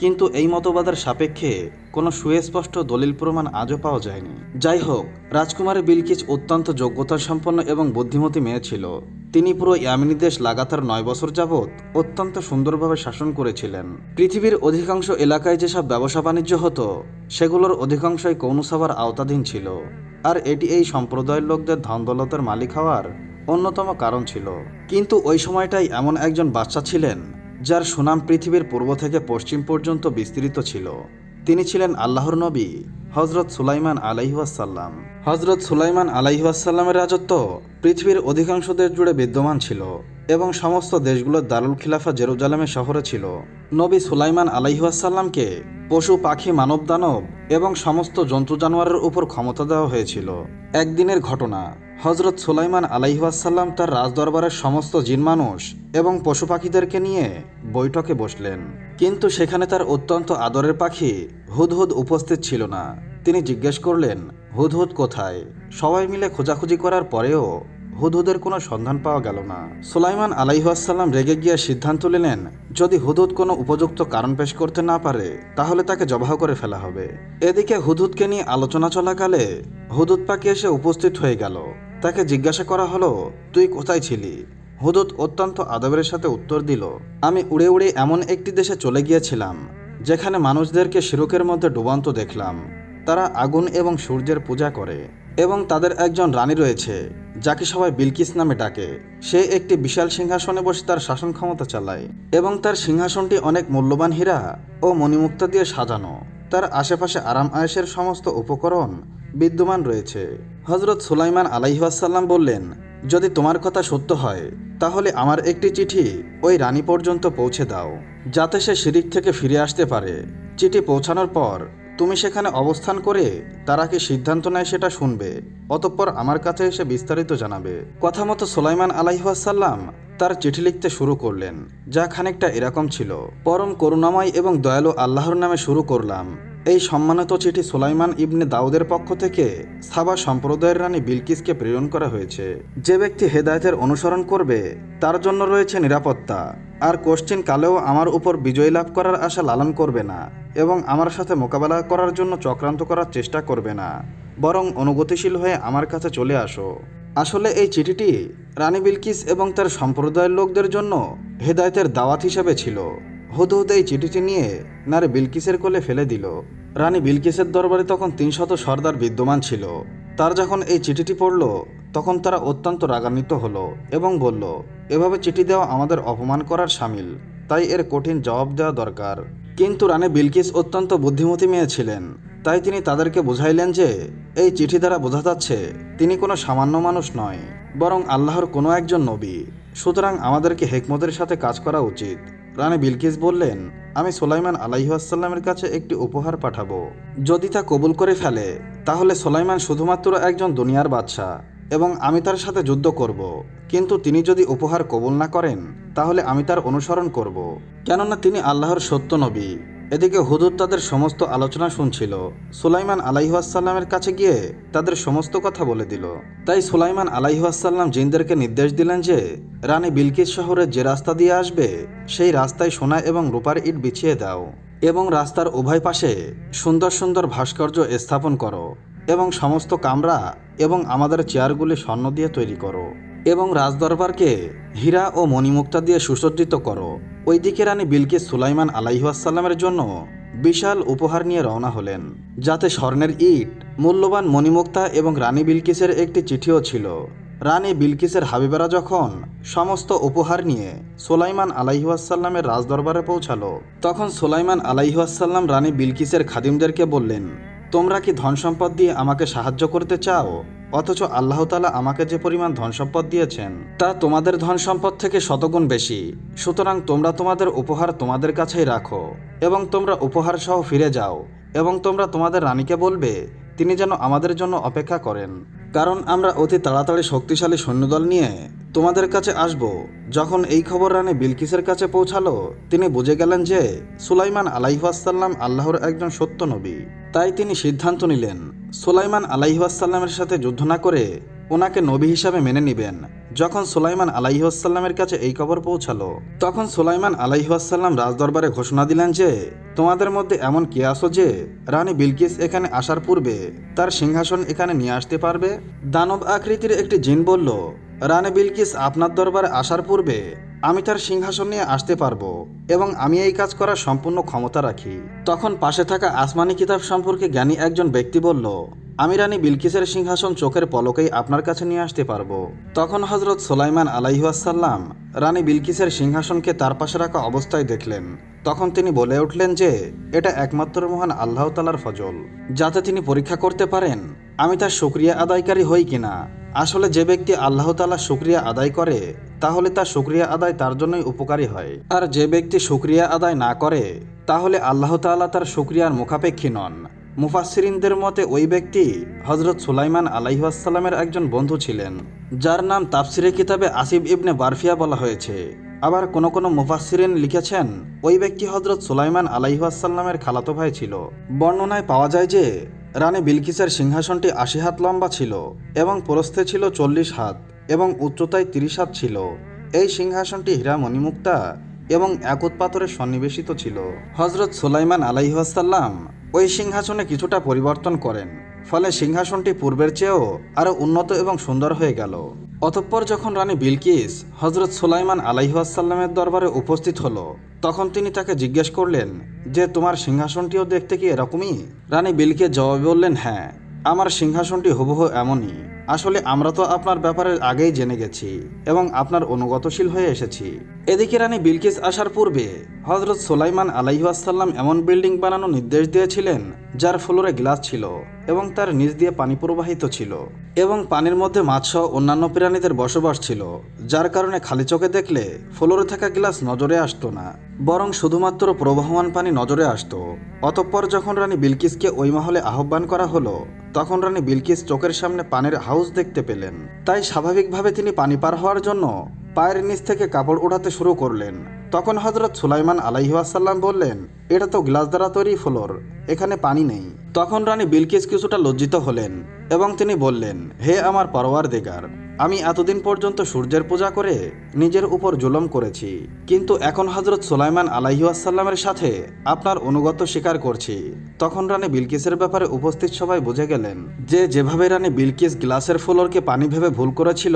কিন্তু এই মতবাদের সাপেক্ষে কোনো সুস্পষ্ট দলিল প্রমাণ আজও পাওয়া যায়নি। যাই হোক, রাজকুমারী বিলকিস অত্যন্ত যোগ্যতা সম্পন্ন এবং বুদ্ধিমতী মেয়ে ছিল। তিনি পুরো ইয়ামেনি দেশ লাগাতার 9 বছর যাবৎ অত্যন্ত সুন্দরভাবে শাসন করেছিলেন। পৃথিবীর অধিকাংশ এলাকায় যেসব ব্যবসা বাণিজ্য হতো সেগুলোর অধিকাংশই কৌনুসাবার আওতাধীন ছিল, আর এটি এই সম্প্রদায়ের লোকদের ধনদৌলতের মালিক হওয়ার অন্যতম কারণ ছিল। কিন্তু ওই সময়টাই এমন একজন বাদশা ছিলেন যার সুনাম পৃথিবীর পূর্ব থেকে পশ্চিম পর্যন্ত বিস্তৃত ছিল। তিনি ছিলেন আল্লাহর নবী হজরত সুলাইমান আলাইহিওয়াসাল্লাম। হজরত সুলাইমান আলাইহিওয়াসাল্লামের রাজত্ব পৃথিবীর অধিকাংশ দেশ জুড়ে বিদ্যমান ছিল এবং সমস্ত দেশগুলোর দারুল খিলাফা জেরুজালেমে শহরে ছিল। নবী সুলাইমান আলাইহিওয়াসাল্লামকে পশু পাখি মানব দানব এবং সমস্ত জন্তু জানোয়ারের উপর ক্ষমতা দেওয়া হয়েছিল। একদিনের ঘটনা, হজরত সুলাইমান আলাইহিওয়াসাল্লাম তার রাজদরবারের সমস্ত জিন মানুষ এবং পশু পাখিদেরকে নিয়ে বৈঠকে বসলেন, কিন্তু সেখানে তার অত্যন্ত আদরের পাখি হুদহুদ উপস্থিত ছিল না। তিনি জিজ্ঞেস করলেন, হুদহুদ কোথায়? সবাই মিলে খোঁজাখুঁজি করার পরেও হুদহুদের কোনো সন্ধান পাওয়া গেল না। সুলাইমান আলাইহিওয়াসাল্লাম রেগে গিয়ে সিদ্ধান্ত নিলেন, যদি হুদহুদ কোনো উপযুক্ত কারণ পেশ করতে না পারে তাহলে তাকে জবাহ করে ফেলা হবে। এদিকে হুদহুদকে নিয়ে আলোচনা চলাকালে হুদহুদ পাখি এসে উপস্থিত হয়ে গেল। তাকে জিজ্ঞাসা করা হলো, তুই কোথায় ছিলি? হুদহুদ অত্যন্ত আদবের সাথে উত্তর দিল, আমি উড়ে উড়ে এমন একটি দেশে চলে গিয়েছিলাম যেখানে মানুষদেরকে শিরকের মধ্যে ডুবান্ত দেখলাম। তারা আগুন এবং সূর্যের পূজা করে এবং তাদের একজন রানী রয়েছে যাকে সবাই বিলকিস নামে ডাকে। সে একটি বিশাল সিংহাসনে বসে তার শাসন ক্ষমতা চালায় এবং তার সিংহাসনটি অনেক মূল্যবান হীরা ও মণিমুক্তা দিয়ে সাজানো। তার আশেপাশে আরাম আয়েশের সমস্ত উপকরণ বিদ্যমান রয়েছে। হজরত সুলাইমান আলাইহিওয়াসাল্লাম বললেন, যদি তোমার কথা সত্য হয় তাহলে আমার একটি চিঠি ওই রানী পর্যন্ত পৌঁছে দাও, যাতে সে শিরিক থেকে ফিরে আসতে পারে। চিঠি পৌঁছানোর পর তুমি সেখানে অবস্থান করে তারা কি সিদ্ধান্ত নেয় সেটা শুনবে, অতঃপর আমার কাছে এসে বিস্তারিত জানাবে। কথা মতো সুলাইমান আলাইহিওয়াসাল্লাম তার চিঠি লিখতে শুরু করলেন, যা খানিকটা এরকম ছিল, পরম করুণাময় এবং দয়ালু আল্লাহর নামে শুরু করলাম। এই সম্মানিত চিঠি সুলাইমান ইবনে দাউদের পক্ষ থেকে সাবা সম্প্রদায়ের রানী বিলকিসকে প্রেরণ করা হয়েছে। যে ব্যক্তি হেদায়েতের অনুসরণ করবে তার জন্য রয়েছে নিরাপত্তা, আর কোশ্চিন কালেও আমার উপর বিজয় লাভ করার আশা লালন করবে না এবং আমার সাথে মোকাবেলা করার জন্য চক্রান্ত করার চেষ্টা করবে না, বরং অনুগতিশীল হয়ে আমার কাছে চলে আসো। আসলে এই চিঠিটি রানী বিলকিস এবং তার সম্প্রদায়ের লোকদের জন্য হেদায়েতের দাওয়াত হিসেবে ছিল। হুদহুদ এই চিঠিটি নিয়ে নারী বিলকিসের কোলে ফেলে দিল। রানী বিলকিসের দরবারে তখন 300 সর্দার বিদ্যমান ছিল। তার যখন এই চিঠিটি পড়ল তখন তারা অত্যন্ত রাগান্বিত হলো এবং বলল, এভাবে চিঠি দেওয়া আমাদের অপমান করার শামিল, তাই এর কঠিন জবাব দেওয়া দরকার। কিন্তু রানী বিলকিস অত্যন্ত বুদ্ধিমতী মেয়ে ছিলেন, তাই তিনি তাদেরকে বুঝাইলেন যে এই চিঠি দ্বারা বোঝা যাচ্ছে তিনি কোনো সামান্য মানুষ নয়, বরং আল্লাহর কোনো একজন নবী। সুতরাং আমাদেরকে হেকমতের সাথে কাজ করা উচিত। রানী বিলকিস বললেন, আমি সুলাইমান আলাইহিওয়াসাল্লামের কাছে একটি উপহার পাঠাবো। যদি তা কবুল করে ফেলে তাহলে সুলাইমান শুধুমাত্র একজন দুনিয়ার বাদশা এবং আমি তার সাথে যুদ্ধ করব, কিন্তু তিনি যদি উপহার কবুল না করেন তাহলে আমি তার অনুসরণ করব, কেননা তিনি আল্লাহর সত্য নবী। এদিকে হুদহুদ তাদের সমস্ত আলোচনা শুনছিল। সুলাইমান আলাইহিওয়াসাল্লামের কাছে গিয়ে তাদের সমস্ত কথা বলে দিল। তাই সুলাইমান আলাইহিওয়াসাল্লাম জিনদেরকে নির্দেশ দিলেন যে রানী বিলকিস শহরের যে রাস্তা দিয়ে আসবে সেই রাস্তায় সোনা এবং রূপার ইট বিছিয়ে দাও এবং রাস্তার উভয় পাশে সুন্দর সুন্দর ভাস্কর্য স্থাপন করো এবং সমস্ত কামরা এবং আমাদের চেয়ারগুলি স্বর্ণ দিয়ে তৈরি করো এবং রাজদরবারকে হীরা ও মণিমুক্তা দিয়ে সুসজ্জিত করো। ওইদিকে রানী বিলকিস সুলাইমান আলাইহিওয়াসাল্লামের জন্য বিশাল উপহার নিয়ে রওনা হলেন, যাতে স্বর্ণের ইট, মূল্যবান মণিমুক্তা এবং রানী বিলকিসের একটি চিঠিও ছিল। রানী বিলকিসের হাবিবেরা যখন সমস্ত উপহার নিয়ে সুলাইমান আলাইহিওয়াসাল্লামের রাজদরবারে পৌঁছালো তখন সুলাইমান আলাইহিওয়াসাল্লাম রানী বিলকিসের খাদিমদেরকে বললেন, তোমরা কি ধন সম্পদ দিয়ে আমাকে সাহায্য করতে চাও অথচ আল্লাহ তাআলা আমাকে যে পরিমাণ ধন সম্পদ দিয়েছেন তা তোমাদের ধন সম্পদ থেকে শতগুণ বেশি। সুতরাং তোমরা তোমাদের উপহার তোমাদের কাছেই রাখো এবং তোমরা উপহার সহ ফিরে যাও এবং তোমরা তোমাদের রানীকে বলবে তিনি যেন আমাদের জন্য অপেক্ষা করেন, কারণ আমরা অতি তাড়াতাড়ি শক্তিশালী সৈন্যদল নিয়ে তোমাদের কাছে আসব। যখন এই খবর রানী বিলকিসের কাছে পৌঁছালো, তিনি বুঝে গেলেন যে সুলাইমান আলাইহিসসালাম আল্লাহর একজন সত্য নবী। তাই তিনি সিদ্ধান্ত নিলেন সুলাইমান আলাইহিসসালামের সাথে যুদ্ধ না করে ওনাকে নবী হিসাবে মেনে নেবেন। যখন সুলাইমান আলাইহিসসালামের কাছে এই খবর পৌঁছালো, তখন সুলাইমান আলাইহিসসালাম রাজদরবারে ঘোষণা দিলেন যে তোমাদের মধ্যে এমন কে আছো যে রানী বিলকিস এখানে আসার পূর্বে তার সিংহাসন এখানে নিয়ে আসতে পারবে? দানব আকৃতির একটি জিন বলল, রানী বিলকিস আপনার দরবারে আসার পূর্বে আমি তার সিংহাসন নিয়ে আসতে পারবো এবং আমি এই কাজ করার সম্পূর্ণ ক্ষমতা রাখি। তখন পাশে থাকা আসমানি কিতাব সম্পর্কে জ্ঞানী একজন ব্যক্তি বলল, আমি রানী বিলকিসের সিংহাসন চোখের পলকেই আপনার কাছে নিয়ে আসতে পারবো। তখন হযরত সুলাইমান আলাইহিসসালাম রানী বিলকিসের সিংহাসনকে তার পাশে রাখা অবস্থায় দেখলেন। তখন তিনি বলে উঠলেন যে এটা একমাত্র মহান আল্লাহ তাআলার ফজল, যাতে তিনি পরীক্ষা করতে পারেন আমি তার শুকরিয়া আদায়কারী হই কিনা। আসলে যে ব্যক্তি আল্লাহ তাআলার শুকরিয়া আদায় করে তাহলে তার শুকরিয়া আদায় তার জন্যই উপকারী হয়, আর যে ব্যক্তি শুকরিয়া আদায় না করে তাহলে আল্লাহ তাআলা তার শুকরিয়ার মুখাপেক্ষী নন। মুফাসসিরিনদের মতে ওই ব্যক্তি হযরত সুলাইমান আলাইহিসসালামের একজন বন্ধু ছিলেন, যার নাম তাফসিরে কিতাবে আসিব ইবনে বারফিয়া বলা হয়েছে। আবার কোনো কোনো মুফাসসিরিন লিখেছেন ওই ব্যক্তি হযরত সুলাইমান আলাইহিসসালামের খালাতো ভাই ছিল। বর্ণনায় পাওয়া যায় যে রানী বিলকিসের সিংহাসনটি ৮০ হাত লম্বা ছিল এবং প্রস্থে ছিল ৪০ হাত এবং উচ্চতায় ৩০ হাত ছিল। এই সিংহাসনটি হীরা মণিমুক্তা এবং একত পাথরে সন্নিবেশিত ছিল। হযরত সুলাইমান আলাইহিসসালাম ওই সিংহাসনে কিছুটা পরিবর্তন করেন, ফলে সিংহাসনটি পূর্বের চেয়েও আরও উন্নত এবং সুন্দর হয়ে গেল। অতঃপর যখন রানী বিলকিস হযরত সুলাইমান আলাইহিসসালামের দরবারে উপস্থিত হলো, তখন তিনি তাকে জিজ্ঞেস করলেন যে তোমার সিংহাসনটিও দেখতে কি এরকমই? রানী বিলকিস জবাবে বললেন, হ্যাঁ, আমার সিংহাসনটি হুবহু এমনই। আসলে আমরা তো আপনার ব্যাপারে আগেই জেনে গেছি এবং আপনার অনুগতশীল হয়ে এসেছি। এদিকে রানী বিলকিস আসার পূর্বে হযরত সুলাইমান আলাইহিসসালাম এমন বিল্ডিং বানানোর নির্দেশ দিয়েছিলেন যার ফ্লোরে গ্লাস ছিল এবং তার নিচ দিয়ে পানি প্রবাহিত ছিল এবং পানির মধ্যে মাছসহ অন্যান্য প্রাণীদের বসবাস ছিল, যার কারণে খালি চোখে দেখলে ফ্লোরে থাকা গ্লাস নজরে আসতো না, বরং শুধুমাত্র প্রবাহমান পানি নজরে আসতো। অতঃপর যখন রানী বিলকিসকে ওই মহলে আহ্বান করা হলো, তখন রানী বিলকিস চোখের সামনে পানির হাউস দেখতে পেলেন। তাই স্বাভাবিকভাবে তিনি পানি পার হওয়ার জন্য পায়ের নিচ থেকে কাপড় ওঠাতে শুরু করলেন। তখন হযরত সুলাইমান আলাইহিসসালাম বললেন, এটা তো গ্লাস দ্বারা তৈরি ফ্লোর, এখানে পানি নেই। তখন রানী বিলকিস কিছুটা লজ্জিত হলেন এবং তিনি বললেন, হে আমার পরওয়ারদিগার, আমি এতদিন পর্যন্ত সূর্যের পূজা করে নিজের উপর জুলুম করেছি, কিন্তু এখন হযরত সুলাইমান আলাইহিসসালামের সাথে আপনার অনুগত স্বীকার করছি। তখন রানী বিলকিসের ব্যাপারে উপস্থিত সবাই বুঝে গেলেন যে যেভাবে রানী বিলকিস গ্লাসের ফ্লোরকে পানি ভেবে ভুল করেছিল,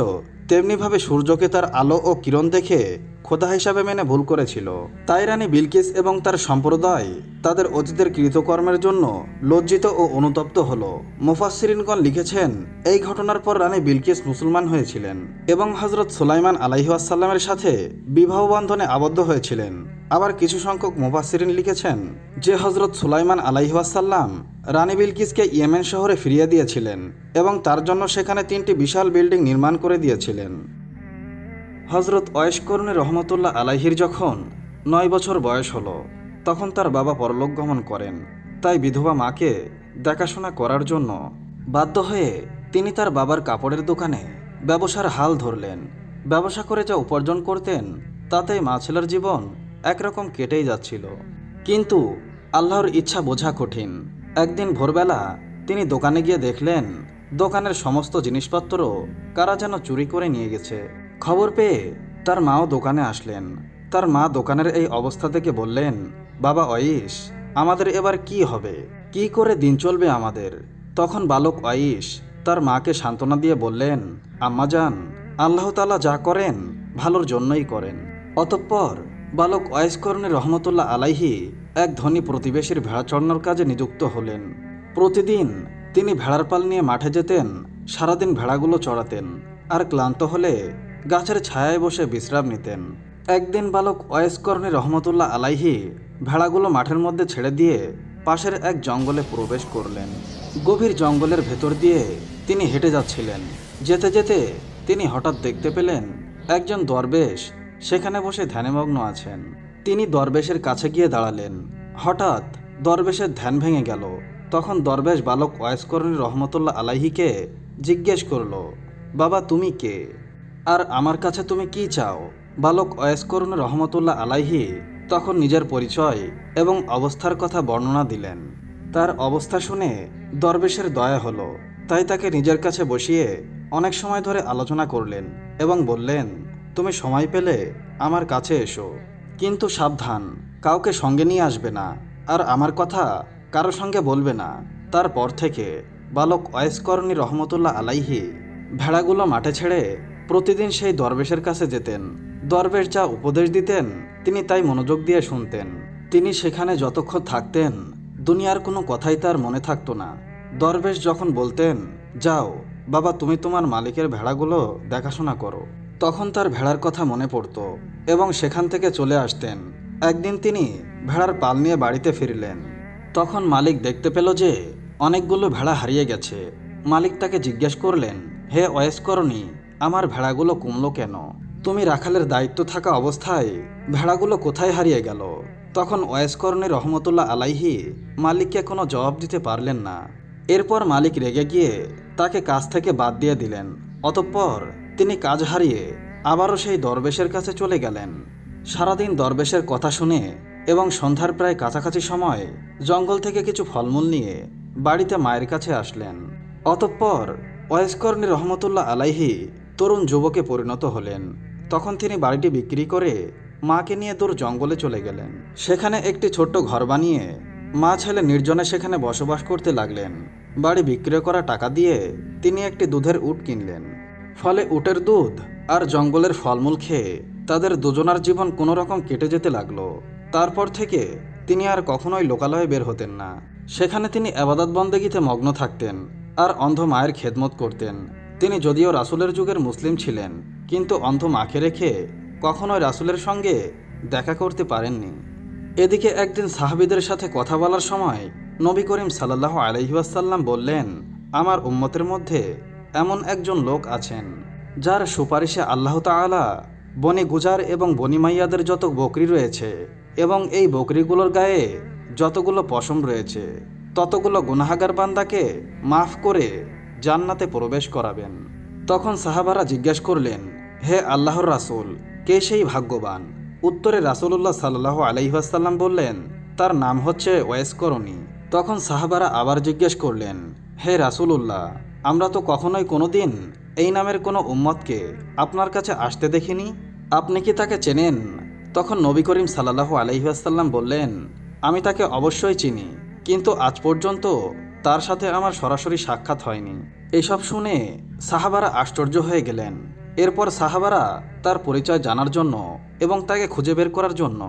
তেমনিভাবে সূর্যকে তার আলো ও কিরণ দেখে খোদা হিসাবে মেনে ভুল করেছিল। তাই রানী বিলকিস এবং তার সম্প্রদায় তাদের অতীতের কৃতকর্মের জন্য লজ্জিত ও অনুতপ্ত হলো। মুফাসসিরিনগণ লিখেছেন এই ঘটনার পর রানী বিলকিস মুসলমান হয়েছিলেন এবং হযরত সুলাইমান আলাইহিসসালামের সাথে বিবাহ বন্ধনে আবদ্ধ হয়েছিলেন। আবার কিছু সংখ্যক মুফাসসিরিন লিখেছেন যে হযরত সুলাইমান আলাইহিসসালাম রানী বিলকিসকে ইয়েমেন শহরে ফিরিয়ে দিয়েছিলেন এবং তার জন্য সেখানে 3টি বিশাল বিল্ডিং নির্মাণ করে দিয়েছিলেন। হযরত ওয়াইস করনী রহমতুল্লাহ আলাইহির যখন 9 বছর বয়স হলো, তখন তার বাবা পরলোক গমন করেন। তাই বিধবা মাকে দেখাশোনা করার জন্য বাধ্য হয়ে তিনি তার বাবার কাপড়ের দোকানে ব্যবসার হাল ধরলেন। ব্যবসা করে যা উপার্জন করতেন তাতেই মা ছেলের জীবন একরকম কেটেই যাচ্ছিল। কিন্তু আল্লাহর ইচ্ছা বোঝা কঠিন। একদিন ভোরবেলা তিনি দোকানে গিয়ে দেখলেন দোকানের সমস্ত জিনিসপত্র কারা যেন চুরি করে নিয়ে গেছে। খবর পেয়ে তার মাও দোকানে আসলেন। তার মা দোকানের এই অবস্থা দেখে বললেন, বাবা ওয়াইস, আমাদের এবার কি হবে? কি করে দিন চলবে আমাদের? তখন বালক ওয়াইস তার মাকে সান্ত্বনা দিয়ে বললেন, আম্মাজান, আল্লাহ তাআলা যা করেন ভালোর জন্যই করেন। অতঃপর বালক ওয়াইস করনী রহমতুল্লাহ আলাইহি এক ধনী প্রতিবেশীর ভেড়া চড়ানোর কাজে নিযুক্ত হলেন। প্রতিদিন তিনি ভেড়ার পাল নিয়ে মাঠে যেতেন, সারাদিন ভেড়াগুলো চড়াতেন আর ক্লান্ত হলে গাছের ছায়ায় বসে বিশ্রাম নিতেন। একদিন বালক ওয়াইস করনী রহমতুল্লাহ আলাইহি ভেড়াগুলো মাঠের মধ্যে ছেড়ে দিয়ে পাশের এক জঙ্গলে প্রবেশ করলেন। গভীর জঙ্গলের ভেতর দিয়ে তিনি হেঁটে যাচ্ছিলেন। যেতে যেতে তিনি হঠাৎ দেখতে পেলেন একজন দরবেশ সেখানে বসে ধ্যানমগ্ন আছেন। তিনি দরবেশের কাছে গিয়ে দাঁড়ালেন। হঠাৎ দরবেশের ধ্যান ভেঙে গেল। তখন দরবেশ বালক ওয়াইস করণী রহমতুল্লাহ আলাইহিকে জিজ্ঞেস করল, বাবা তুমি কে, আর আমার কাছে তুমি কি চাও? বালক ওয়াইস করণী রহমতুল্লাহ আলাইহি তখন নিজের পরিচয় এবং অবস্থার কথা বর্ণনা দিলেন। তার অবস্থা শুনে দরবেশের দয়া হলো, তাই তাকে নিজের কাছে বসিয়ে অনেক সময় ধরে আলোচনা করলেন এবং বললেন, তুমি সময় পেলে আমার কাছে এসো, কিন্তু সাবধান, কাউকে সঙ্গে নিয়ে আসবে না, আর আমার কথা কারো সঙ্গে বলবে না। তারপর থেকে বালক ওয়াইস করণী রহমতুল্লাহ আলাইহি ভেড়াগুলো মাঠে ছেড়ে প্রতিদিন সেই দরবেশের কাছে যেতেন। দরবেশ যা উপদেশ দিতেন তিনি তাই মনোযোগ দিয়ে শুনতেন। তিনি সেখানে যতক্ষণ থাকতেন দুনিয়ার কোনো কথাই তার মনে থাকতো না। দরবেশ যখন বলতেন, যাও বাবা তুমি তোমার মালিকের ভেড়াগুলো দেখাশোনা করো, তখন তার ভেড়ার কথা মনে পড়ত এবং সেখান থেকে চলে আসতেন। একদিন তিনি ভেড়ার পাল নিয়ে বাড়িতে ফিরলেন। তখন মালিক দেখতে পেল যে অনেকগুলো ভেড়া হারিয়ে গেছে। মালিক তাকে জিজ্ঞেস করলেন, হে ওয়াইস করণী, আমার ভেড়াগুলো কমলো কেন? তুমি রাখালের দায়িত্ব থাকা অবস্থায় ভেড়াগুলো কোথায় হারিয়ে গেল? তখন ওয়াইস করণী রহমতুল্লাহ আলাইহি মালিককে কোনো জবাব দিতে পারলেন না। এরপর মালিক রেগে গিয়ে তাকে কাজ থেকে বাদ দিয়ে দিলেন। অতঃপর তিনি কাজ হারিয়ে আবারও সেই দরবেশের কাছে চলে গেলেন। সারাদিন দরবেশের কথা শুনে এবং সন্ধ্যার প্রায় কাছাকাছি সময় জঙ্গল থেকে কিছু ফলমূল নিয়ে বাড়িতে মায়ের কাছে আসলেন। অতঃপর ওয়াইস করণী রহমতুল্লাহ আলাইহি তরুণ যুবকে পরিণত হলেন। তখন তিনি বাড়িটি বিক্রি করে মাকে নিয়ে দূর জঙ্গলে চলে গেলেন। সেখানে একটি ছোট্ট ঘর বানিয়ে মা ছেলে নির্জনে সেখানে বসবাস করতে লাগলেন। বাড়ি বিক্রয় করা টাকা দিয়ে তিনি একটি দুধের উট কিনলেন। ফলে উটের দুধ আর জঙ্গলের ফলমূল খেয়ে তাদের দুজনার জীবন কোনো রকম কেটে যেতে লাগলো। তারপর থেকে তিনি আর কখনোই লোকালয়ে বের হতেন না। সেখানে তিনি ইবাদত বন্দেগীতে মগ্ন থাকতেন আর অন্ধ মায়ের খেদমত করতেন। তিনি যদিও রাসূলের যুগের মুসলিম ছিলেন, কিন্তু অন্ধ মাকে রেখে কখনোই রাসূলের সঙ্গে দেখা করতে পারেননি। এদিকে একদিন সাহাবীদের সাথে কথা বলার সময় নবী করিম সাল্লাল্লাহু আলাইহি ওয়াসাল্লাম বললেন, আমার উম্মতের মধ্যে এমন একজন লোক আছেন যার সুপারিশে আল্লাহ তাআলা বনি গুজার এবং বনি মাইয়াদের যত বকরি রয়েছে এবং এই বকরিগুলোর গায়ে যতগুলো পশম রয়েছে ততগুলো গুনাহগার বান্দাকে মাফ করে জান্নাতে প্রবেশ করাবেন। তখন সাহাবারা জিজ্ঞেস করলেন, হে আল্লাহর রাসূল, কে সেই ভাগ্যবান? উত্তরে রাসূলুল্লাহ সাল্লাল্লাহু আলাইহি ওয়াসাল্লাম বললেন, তার নাম হচ্ছে ওয়াইস করণী। তখন সাহাবারা আবার জিজ্ঞেস করলেন, হে রাসূলুল্লাহ, আমরা তো কখনোই কোনোদিন এই নামের কোনো উম্মতকে আপনার কাছে আসতে দেখিনি, আপনি কি তাকে চেনেন? তখন নবী করিম সাল্লাল্লাহু আলাইহি ওয়াসাল্লাম বললেন, আমি তাকে অবশ্যই চিনি, কিন্তু আজ পর্যন্ত তার সাথে আমার সরাসরি সাক্ষাৎ হয়নি। এসব শুনে সাহাবারা আশ্চর্য হয়ে গেলেন। এরপর সাহাবারা তার পরিচয় জানার জন্য এবং তাকে খুঁজে বের করার জন্য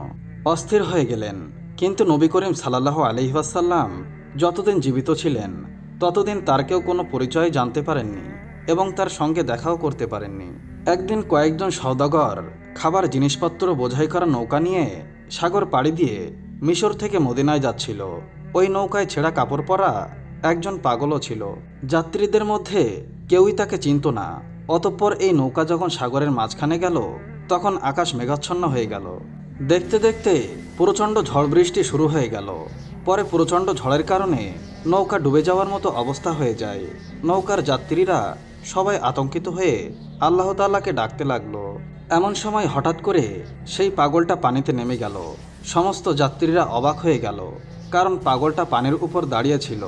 অস্থির হয়ে গেলেন। কিন্তু নবী করিম সাল্লাল্লাহু আলাইহি ওয়াসাল্লাম যতদিন জীবিত ছিলেন ততদিন তার কেউ কোনো পরিচয় জানতে পারেননি এবং তার সঙ্গে দেখাও করতে পারেননি। একদিন কয়েকজন সওদাগর খাবার জিনিসপত্র বোঝাই করা নৌকা নিয়ে সাগর পাড়ি দিয়ে মিশর থেকে মদিনায় যাচ্ছিল। ওই নৌকায় ছেঁড়া কাপড় পরা একজন পাগলও ছিল। যাত্রীদের মধ্যে কেউই তাকে চিনত না। অতঃপর এই নৌকা যখন সাগরের মাঝখানে গেল তখন আকাশ মেঘাচ্ছন্ন হয়ে গেল। দেখতে দেখতে প্রচণ্ড ঝড় বৃষ্টি শুরু হয়ে গেল। পরে প্রচণ্ড ঝড়ের কারণে নৌকা ডুবে যাওয়ার মতো অবস্থা হয়ে যায়। নৌকার যাত্রীরা সবাই আতঙ্কিত হয়ে আল্লাহ তাআলাকে ডাকতে লাগলো। এমন সময় হঠাৎ করে সেই পাগলটা পানিতে নেমে গেল। সমস্ত যাত্রীরা অবাক হয়ে গেল, কারণ পাগলটা পানির উপর দাঁড়িয়ে ছিল।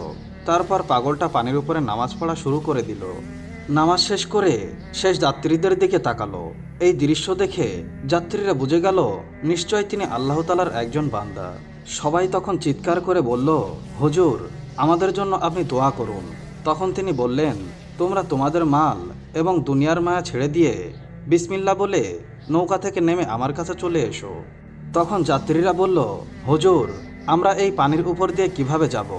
তারপর পাগলটা পানির উপরে নামাজ পড়া শুরু করে দিল। নামাজ শেষ করে শেষ যাত্রীদের দিকে তাকালো। এই দৃশ্য দেখে যাত্রীরা বুঝে গেল নিশ্চয় তিনি আল্লাহ তাআলার একজন বান্দা। সবাই তখন চিৎকার করে বলল, হুজুর, আমাদের জন্য আপনি দোয়া করুন। তখন তিনি বললেন, তোমরা তোমাদের মাল এবং দুনিয়ার মায়া ছেড়ে দিয়ে বিসমিল্লাহ বলে নৌকা থেকে নেমে আমার কাছে চলে এসো। তখন যাত্রীরা বলল, হুজুর, আমরা এই পানির উপর দিয়ে কিভাবে যাব?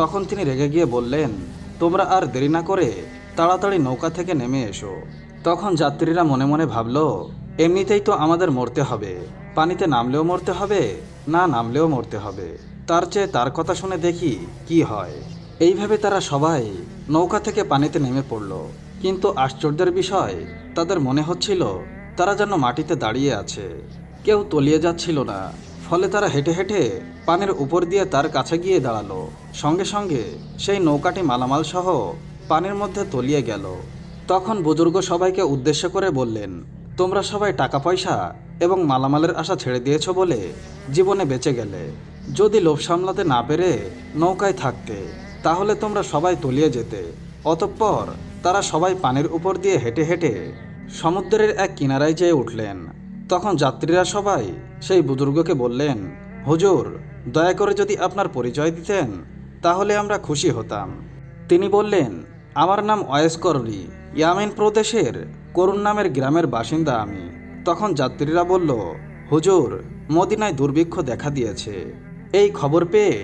তখন তিনি রেগে গিয়ে বললেন, তোমরা আর দেরি না করে তাড়াতাড়ি নৌকা থেকে নেমে এসো। তখন যাত্রীরা মনে মনে ভাবল, এমনিতেই তো আমাদের মরতে হবে, পানিতে নামলেও মরতে হবে, না নামলেও মরতে হবে, তার চেয়ে তার কথা শুনে দেখি কি হয়। এইভাবে তারা সবাই নৌকা থেকে পানিতে নেমে পড়ল। কিন্তু আশ্চর্যের বিষয়, তাদের মনে হচ্ছিল তারা যেন মাটিতে দাঁড়িয়ে আছে, কেউ তলিয়ে যাচ্ছিল না। ফলে তারা হেঁটে হেঁটে পানির উপর দিয়ে তার কাছে গিয়ে দাঁড়ালো। সঙ্গে সঙ্গে সেই নৌকাটি মালামাল সহ পানির মধ্যে তলিয়ে গেল। তখন বুজুর্গ সবাইকে উদ্দেশ্য করে বললেন, তোমরা সবাই টাকা পয়সা এবং মালামালের আশা ছেড়ে দিয়েছ বলে জীবনে বেঁচে গেলে। যদি লোভ সামলাতে না পেরে নৌকায় থাকতে, তাহলে তোমরা সবাই তলিয়ে যেতে। অতঃপর তারা সবাই পানির উপর দিয়ে হেঁটে হেঁটে সমুদ্রের এক কিনারায় যেয়ে উঠলেন। তখন যাত্রীরা সবাই সেই বুজুর্গকে বললেন, হুজুর, দয়া করে যদি আপনার পরিচয় দিতেন তাহলে আমরা খুশি হতাম। তিনি বললেন, আমার নাম ওয়াইস করনি, ইয়ামেন প্রদেশের করুন নামের গ্রামের বাসিন্দা আমি। তখন যাত্রীরা বলল, হুজুর, মদিনায় দুর্ভিক্ষ দেখা দিয়েছে। এই খবর পেয়ে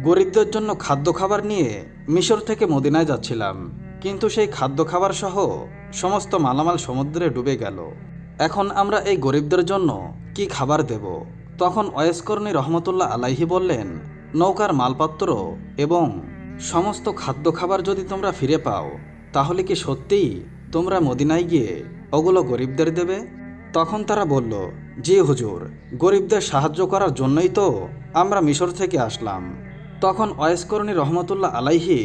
গরিবদের জন্য খাদ্য খাবার নিয়ে মিশর থেকে মদিনায় যাচ্ছিলাম, কিন্তু সেই খাদ্য খাবার সহ সমস্ত মালামাল সমুদ্রে ডুবে গেল। এখন আমরা এই গরিবদের জন্য কি খাবার দেব? তখন ওয়াইস করনি রহমতুল্লাহ আলাইহি বললেন, নৌকার মালপত্র এবং সমস্ত খাদ্য খাবার যদি তোমরা ফিরে পাও, তাহলে কি সত্যিই তোমরা মদিনায় গিয়ে ওগুলো গরিবদের দেবে? তখন তারা বলল, জি হুজুর, গরিবদের সাহায্য করার জন্যই তো আমরা মিশর থেকে আসলাম। তখন ওয়াইস করনি রহমতুল্লাহ আলাইহি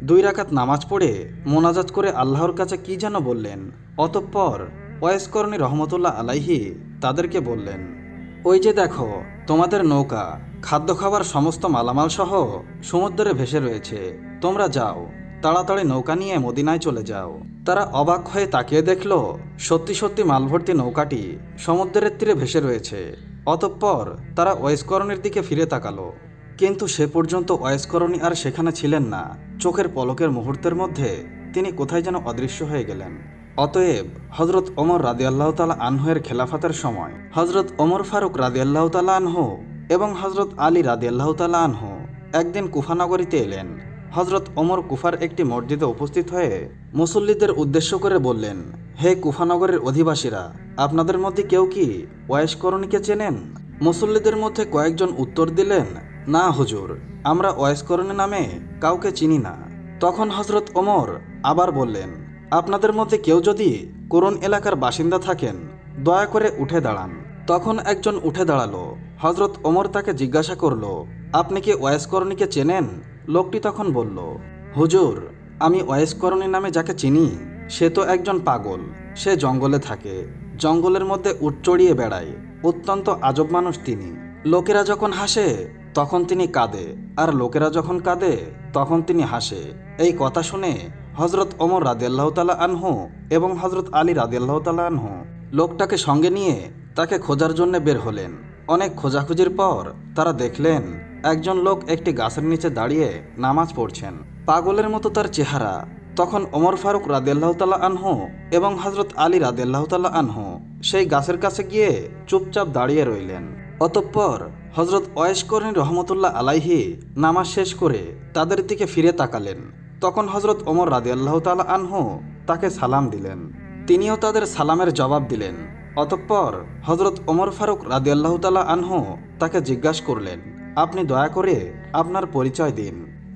2 রাকাত নামাজ পড়ে মোনাজাত করে আল্লাহর কাছে কি যেন বললেন। অতঃপর ওয়াইস করনি রহমতুল্লাহ আলাইহি তাদেরকে বললেন, ওই যে দেখো, তোমাদের নৌকা খাদ্য খাবার সমস্ত মালামাল সহ সমুদ্রে ভেসে রয়েছে। তোমরা যাও, তাড়াতাড়ি নৌকা নিয়ে মদিনায় চলে যাও। তারা অবাক হয়ে তাকিয়ে দেখল, সত্যি সত্যি মালভর্তি নৌকাটি সমুদ্রের তীরে ভেসে রয়েছে। অতঃপর তারা ওয়াইস করনির দিকে ফিরে তাকালো, কিন্তু সে পর্যন্ত ওয়াইস করনি আর সেখানে ছিলেন না। চোখের পলকের মুহূর্তের মধ্যে তিনি কোথায় যেন অদৃশ্য হয়ে গেলেন। অতএব হজরত ওমর রাদিয়াল্লাহু তাআলা আনহুয়ের খেলাফতের সময় হজরত ওমর ফারুক রাদিয়াল্লাহু তাআলা আনহু এবং হজরত আলী রাদিয়াল্লাহু তাআলা আনহু একদিন কুফা নগরীতে এলেন। হজরত ওমর কুফার একটি মসজিদে উপস্থিত হয়ে মুসল্লিদের উদ্দেশ্য করে বললেন, হে কুফা নগরের অধিবাসীরা, আপনাদের মধ্যে কেউ কি ওয়াইস করনিকে চেনেন? মুসল্লিদের মধ্যে কয়েকজন উত্তর দিলেন, না হুজুর, আমরা ওয়াইস করনি নামে কাউকে চিনি না। তখন হজরত ওমর আবার বললেন, আপনাদের মধ্যে কেউ যদি করুন এলাকার বাসিন্দা থাকেন, দয়া করে উঠে দাঁড়ান। তখন একজন উঠে দাঁড়ালো। হজরত ওমর তাকে জিজ্ঞাসা করল, আপনি কি ওয়াইস করনিকে চেনেন? লোকটি তখন বলল, হুজুর, আমি ওয়াইস করনি নামে যাকে চিনি সে তো একজন পাগল। সে জঙ্গলে থাকে, জঙ্গলের মধ্যে উট চড়িয়ে বেড়ায়। অত্যন্ত আজব মানুষ তিনি। লোকেরা যখন হাসে তখন তিনি কাঁদে, আর লোকেরা যখন কাঁদে তখন তিনি হাসে। এই কথা শুনে হজরত ওমর রাদিয়াল্লাহু তাআলা আনহু এবং হজরত আলী রাদিয়াল্লাহু তাআলা আনহু লোকটাকে সঙ্গে নিয়ে তাকে খোঁজার জন্য বের হলেন। অনেক খোঁজাখুঁজির পর তারা দেখলেন একজন লোক একটি গাছের নিচে দাঁড়িয়ে নামাজ পড়ছেন। পাগলের মতো তার চেহারা। তখন ওমর ফারুক রাদিয়াল্লাহু তাআলা আনহু এবং হজরত আলী রাদিয়াল্লাহু তাআলা আনহু সেই গাছের কাছে গিয়ে চুপচাপ দাঁড়িয়ে রইলেন। অতঃপর হজরত ওয়াইস করনি রহমতুল্লাহ আলাইহি নামাজ শেষ করে তাদের দিকে ফিরে তাকালেন। তখন হজরত ওমর রাদিয়াল্লাহু তাআলা আনহু তাকে সালাম দিলেন। তিনিও তাদের সালামের জবাব দিলেন। অতঃপর হজরত ওমর ফারুক রাদিয়াল্লাহু তাআলা আনহু তাকে জিজ্ঞাসা করলেন, আপনি দয়া করে আপনার পরিচয় দিন।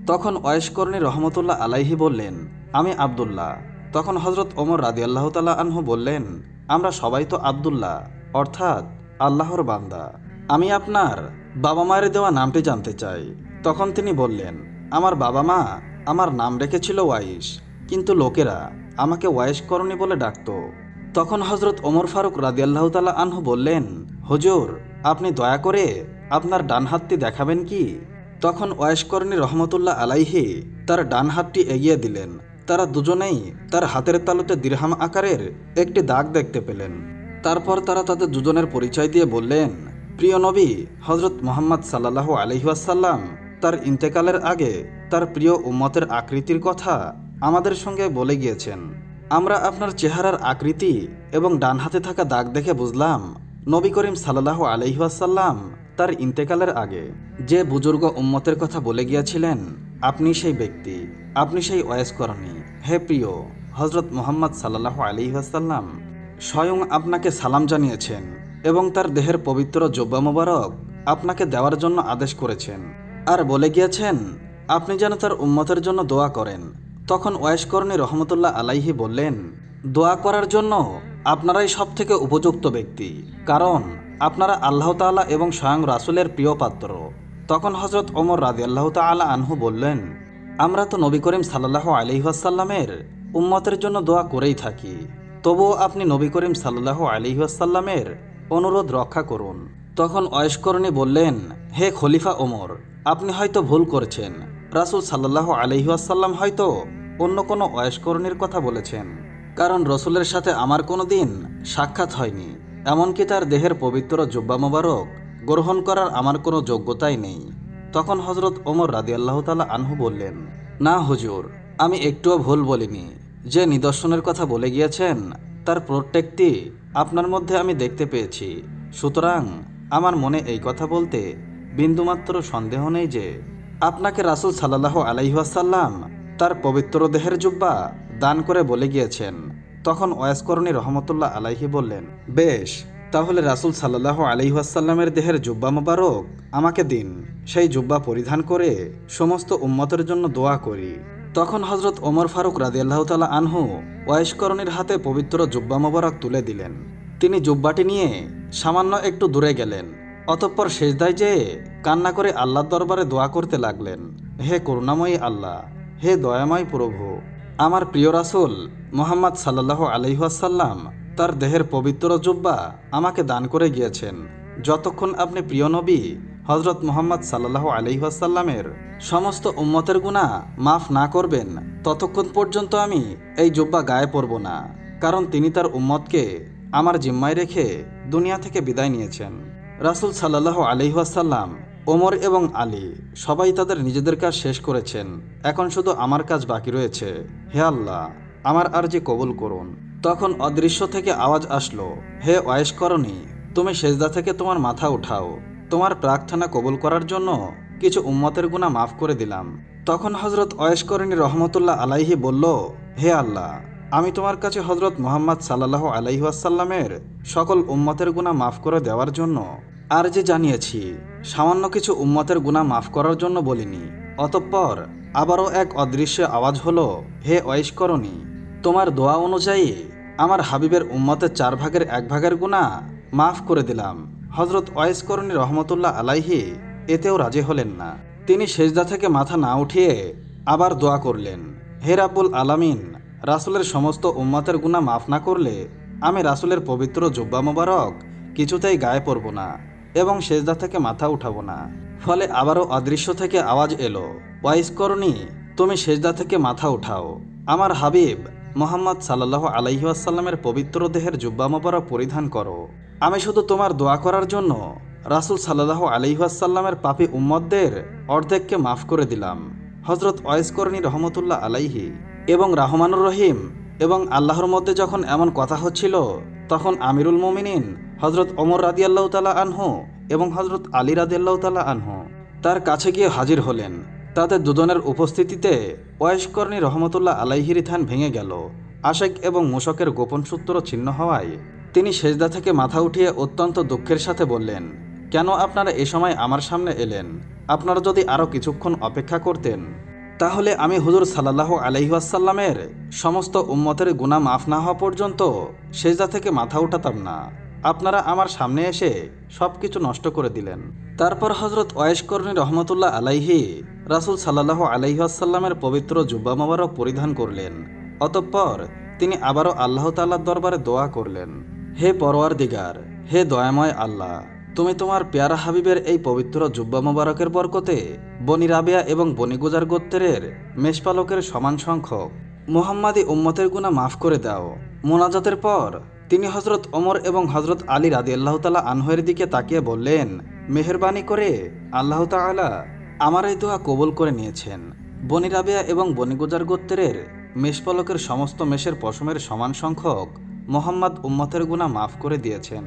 তখন ওয়াইস করনি রহমতুল্লাহ আলাইহি বললেন, আমি আব্দুল্লাহ। তখন হজরত ওমর রাদিয়াল্লাহু তাআলা আনহু বললেন, আমরা সবাই তো আব্দুল্লাহ, অর্থাৎ আল্লাহর বান্দা। আমি আপনার বাবা মায়ের দেওয়া নামটি জানতে চাই। তখন তিনি বললেন, আমার বাবা মা আমার নাম রেখেছিল ওয়াইস, কিন্তু লোকেরা আমাকে ওয়াইস করনি বলে ডাকত। তখন হজরত ওমর ফারুক রাদিয়াল্লাহু তাআলা আনহু বললেন, হুজুর, আপনি দয়া করে আপনার ডান হাতটি দেখাবেন কি? তখন ওয়াইস করনি রহমতুল্লাহ আলাইহি তার ডান হাতটি এগিয়ে দিলেন। তারা দুজনেই তার হাতের তালুতে দিরহাম আকারের একটি দাগ দেখতে পেলেন। তারপর তারা তাদের দুজনের পরিচয় দিয়ে বললেন, প্রিয় নবী হজরত মুহাম্মদ সাল্লাল্লাহু আলাইহি ওয়াসাল্লাম তার ইন্তেকালের আগে তার প্রিয় উম্মতের আকৃতির কথা আমাদের সঙ্গে বলে গিয়েছেন। আমরা আপনার চেহারার আকৃতি এবং ডান হাতে থাকা দাগ দেখে বুঝলাম নবী করিম সাল্লাল্লাহু আলাইহি ওয়াসাল্লাম তার ইন্তেকালের আগে যে বুজুর্গ উম্মতের কথা বলে গিয়েছিলেন, আপনি সেই ব্যক্তি, আপনি সেই ওয়াইস করনি। হে প্রিয় হজরত মুহাম্মদ সাল্লাল্লাহু আলাইহি ওয়াসাল্লাম স্বয়ং আপনাকে সালাম জানিয়েছেন এবং তার দেহের পবিত্র জুব্বা মোবারক আপনাকে দেওয়ার জন্য আদেশ করেছেন, আর বলে গিয়েছেন, আপনি যেন তার উম্মতের জন্য দোয়া করেন। তখন ওয়াইস করনী রহমতুল্লাহ আলাইহি বললেন, দোয়া করার জন্য আপনারাই সব থেকে উপযুক্ত ব্যক্তি, কারণ আপনারা আল্লাহ তাআলা এবং স্বয়ং রাসূলের প্রিয় পাত্র। তখন হযরত ওমর রাদিয়াল্লাহু তাআলা আনহু বললেন, আমরা তো নবী করিম সাল্লাল্লাহু আলাইহি ওয়াসাল্লামের উম্মতের জন্য দোয়া করেই থাকি, তবুও আপনি নবী করিম সাল্লাল্লাহু আলাইহি ওয়াসাল্লামের অনুরোধ রক্ষা করুন। তখন ওয়াইস করনী বললেন, হে খলিফা ওমর, আপনি হয়তো ভুল করছেন। রাসূল সাল্লাল্লাহু আলাইহি ওয়াসাল্লাম হয়তো অন্য কোনো ওয়াইস করণীর কথা বলেছেন, কারণ রসুলের সাথে আমার কোনো দিন সাক্ষাৎ হয়নি, এমনকি তার দেহের পবিত্র জুব্বা মোবারক গ্রহণ করার আমার কোনো যোগ্যতাই নেই। তখন হযরত ওমর রাদিয়াল্লাহু তাআলা আনহু বললেন, না হুজুর, আমি একটুও ভুল বলিনি। যে নিদর্শনের কথা বলে গিয়েছেন তার প্রত্যেকটি আপনার মধ্যে আমি দেখতে পেয়েছি। সুতরাং আমার মনে এই কথা বলতে বিন্দুমাত্র সন্দেহ নেই যে আপনাকে রাসূল সাল্লাল্লাহু আলাইহি ওয়াসাল্লাম তার পবিত্র দেহের জুব্বা দান করে বলে গিয়েছেন। তখন ওয়াইস করনী রহমতুল্লাহ আলাইহি বললেন, বেশ, তাহলে রাসূল সাল্লাল্লাহু আলাইহি ওয়াসাল্লামের দেহের জুব্বা মোবারক আমাকে দিন, সেই জুব্বা পরিধান করে সমস্ত উম্মতের জন্য দোয়া করি। তখন হযরত ওমর ফারুক রাদিয়াল্লাহু তাআলা আনহু ওয়াইস করণীর হাতে পবিত্র জুব্বা মোবারক তুলে দিলেন। তিনি জুব্বাটি নিয়ে সামান্য একটু দূরে গেলেন, অতঃপর সেজদায় যেয়ে কান্না করে আল্লাহর দরবারে দোয়া করতে লাগলেন, হে করুণাময়ী আল্লাহ, হে দয়াময় প্রভু, আমার প্রিয় রাসূল মুহাম্মদ সাল্লাল্লাহু আলাইহি ওয়াসাল্লাম তার দেহের পবিত্র জুব্বা আমাকে দান করে গিয়েছেন। যতক্ষণ আপনি প্রিয় নবী হযরত মুহাম্মদ সাল্লাল্লাহু আলাইহি ওয়াসাল্লামের সমস্ত উম্মতের গুনাহ মাফ না করবেন, ততক্ষণ পর্যন্ত আমি এই জুব্বা গায়ে পরব না, কারণ তিনি তার উম্মতকে আমার জিম্মায় রেখে দুনিয়া থেকে বিদায় নিয়েছেন। রাসূল সাল্লাল্লাহু আলাইহি ওয়াসাল্লাম, ওমর এবং আলী সবাই তাদের নিজেদের কাজ শেষ করেছেন, এখন শুধু আমার কাজ বাকি রয়েছে। হে আল্লাহ, আমার আরজি কবুল করুন। তখন অদৃশ্য থেকে আওয়াজ আসলো, হে ওয়াইস করণী, তুমি সেজদা থেকে তোমার মাথা উঠাও, তোমার প্রার্থনা কবুল করার জন্য কিছু উম্মতের গুনাহ মাফ করে দিলাম। তখন হযরত ওয়াইস করণী রহমতুল্লাহ আলাইহি বলল, হে আল্লাহ, আমি তোমার কাছে হযরত মুহাম্মদ সাল্লাল্লাহু আলাইহি ওয়াসাল্লামের সকল উম্মতের গুনাহ মাফ করে দেওয়ার জন্য আরজি জানিয়েছি, সামান্য কিছু উম্মতের গুনাহ মাফ করার জন্য বলিনি। অতঃপর আবারও এক অদৃশ্য আওয়াজ হলো, হে ওয়াইস করণী, তোমার দোয়া অনুযায়ী আমার হাবিবের উম্মতের 4 ভাগের 1 ভাগের গুনাহ মাফ করে দিলাম। হযরত ওয়াইস করণী রহমতুল্লাহ আলাইহি এতেও রাজি হলেন না। তিনি সেজদা থেকে মাথা না উঠিয়ে আবার দোয়া করলেন, হে রাব্বুল আলামিন, রাসূলের সমস্ত উম্মতের গুনাহ মাফ না করলে আমি রাসূলের পবিত্র জুব্বা মোবারক কিছুতেই গায়ে পরব না এবং সেজদা থেকে মাথা উঠাবো না। ফলে আবারও অদৃশ্য থেকে আওয়াজ এলো, ওয়াইস করণী, তুমি সেজদা থেকে মাথা উঠাও, আমার হাবিব মুহাম্মদ সাল্লাল্লাহু আলাইহি ওয়াসাল্লামের পবিত্র দেহের জুব্বা মোবারক পরিধান করো। আমি শুধু তোমার দোয়া করার জন্য রাসূল সাল্লাল্লাহু আলাইহি ওয়াসাল্লামের পাপী উম্মতদের অর্ধেককে মাফ করে দিলাম। হযরত ওয়াইস করণী রহমতুল্লাহ আলাইহি এবং রাহমানুর রহিম এবং আল্লাহর মধ্যে যখন এমন কথা হচ্ছিল, তখন আমিরুল মুমিনিন হযরত ওমর রাদিয়াল্লাহু তাআলা আনহু এবং হযরত আলী রাদিয়াল্লাহু তাআলা আনহু তার কাছে গিয়ে হাজির হলেন। তাদের দুজনের উপস্থিতিতে ওয়াইস করণী রহমতুল্লাহ আলাইহির ধ্যান ভেঙে গেল। আশেক এবং মুশকের গোপন সূত্র ছিন্ন হওয়ায় তিনি সেজদা থেকে মাথা উঠিয়ে অত্যন্ত দুঃখের সাথে বললেন, কেন আপনারা এ সময় আমার সামনে এলেন? আপনারা যদি আরও কিছুক্ষণ অপেক্ষা করতেন তাহলে আমি হুজুর সাল্লাল্লাহু আলাইহি ওয়াসাল্লামের সমস্ত উম্মতের গুনাহ মাফ না হওয়া পর্যন্ত সেজদা থেকে মাথা উঠাতাম না। আপনারা আমার সামনে এসে সব কিছু নষ্ট করে দিলেন। তারপর হযরত ওয়াইস করণী রহমতুল্লাহ আলাইহি রাসূল সাল্লাল্লাহু আলাইহি ওয়াসাল্লামের পবিত্র জুব্বা মোবারক পরিধান করলেন। অতঃপর তিনি আবারও আল্লাহ তাআলার দরবারে দোয়া করলেন, হে পরওয়ারদিগার, হে দয়াময় আল্লাহ, তুমি তোমার পেয়ারা হাবিবের এই পবিত্র জুব্বা মোবারকের বরকতে বনি রাবিয়া এবং বনি গুজার গোত্রের মেষপালকের সমান সংখ্যক মুহাম্মাদি উম্মতের গুনাহ মাফ করে দাও। মোনাজাতের পর তিনি হযরত ওমর এবং হযরত আলী রাদিয়াল্লাহু তাআলা আনহুয়ের দিকে তাকিয়ে বললেন, মেহেরবানি করে আল্লাহ তাআলা আমার এই দোয়া কবুল করে নিয়েছেন। বনি রাবিয়া এবং বনি গুজার গোত্রের মেষপালকের সমস্ত মেষের পশমের সমান সংখ্যক মুহাম্মদ উম্মতের গুনাহ মাফ করে দিয়েছেন।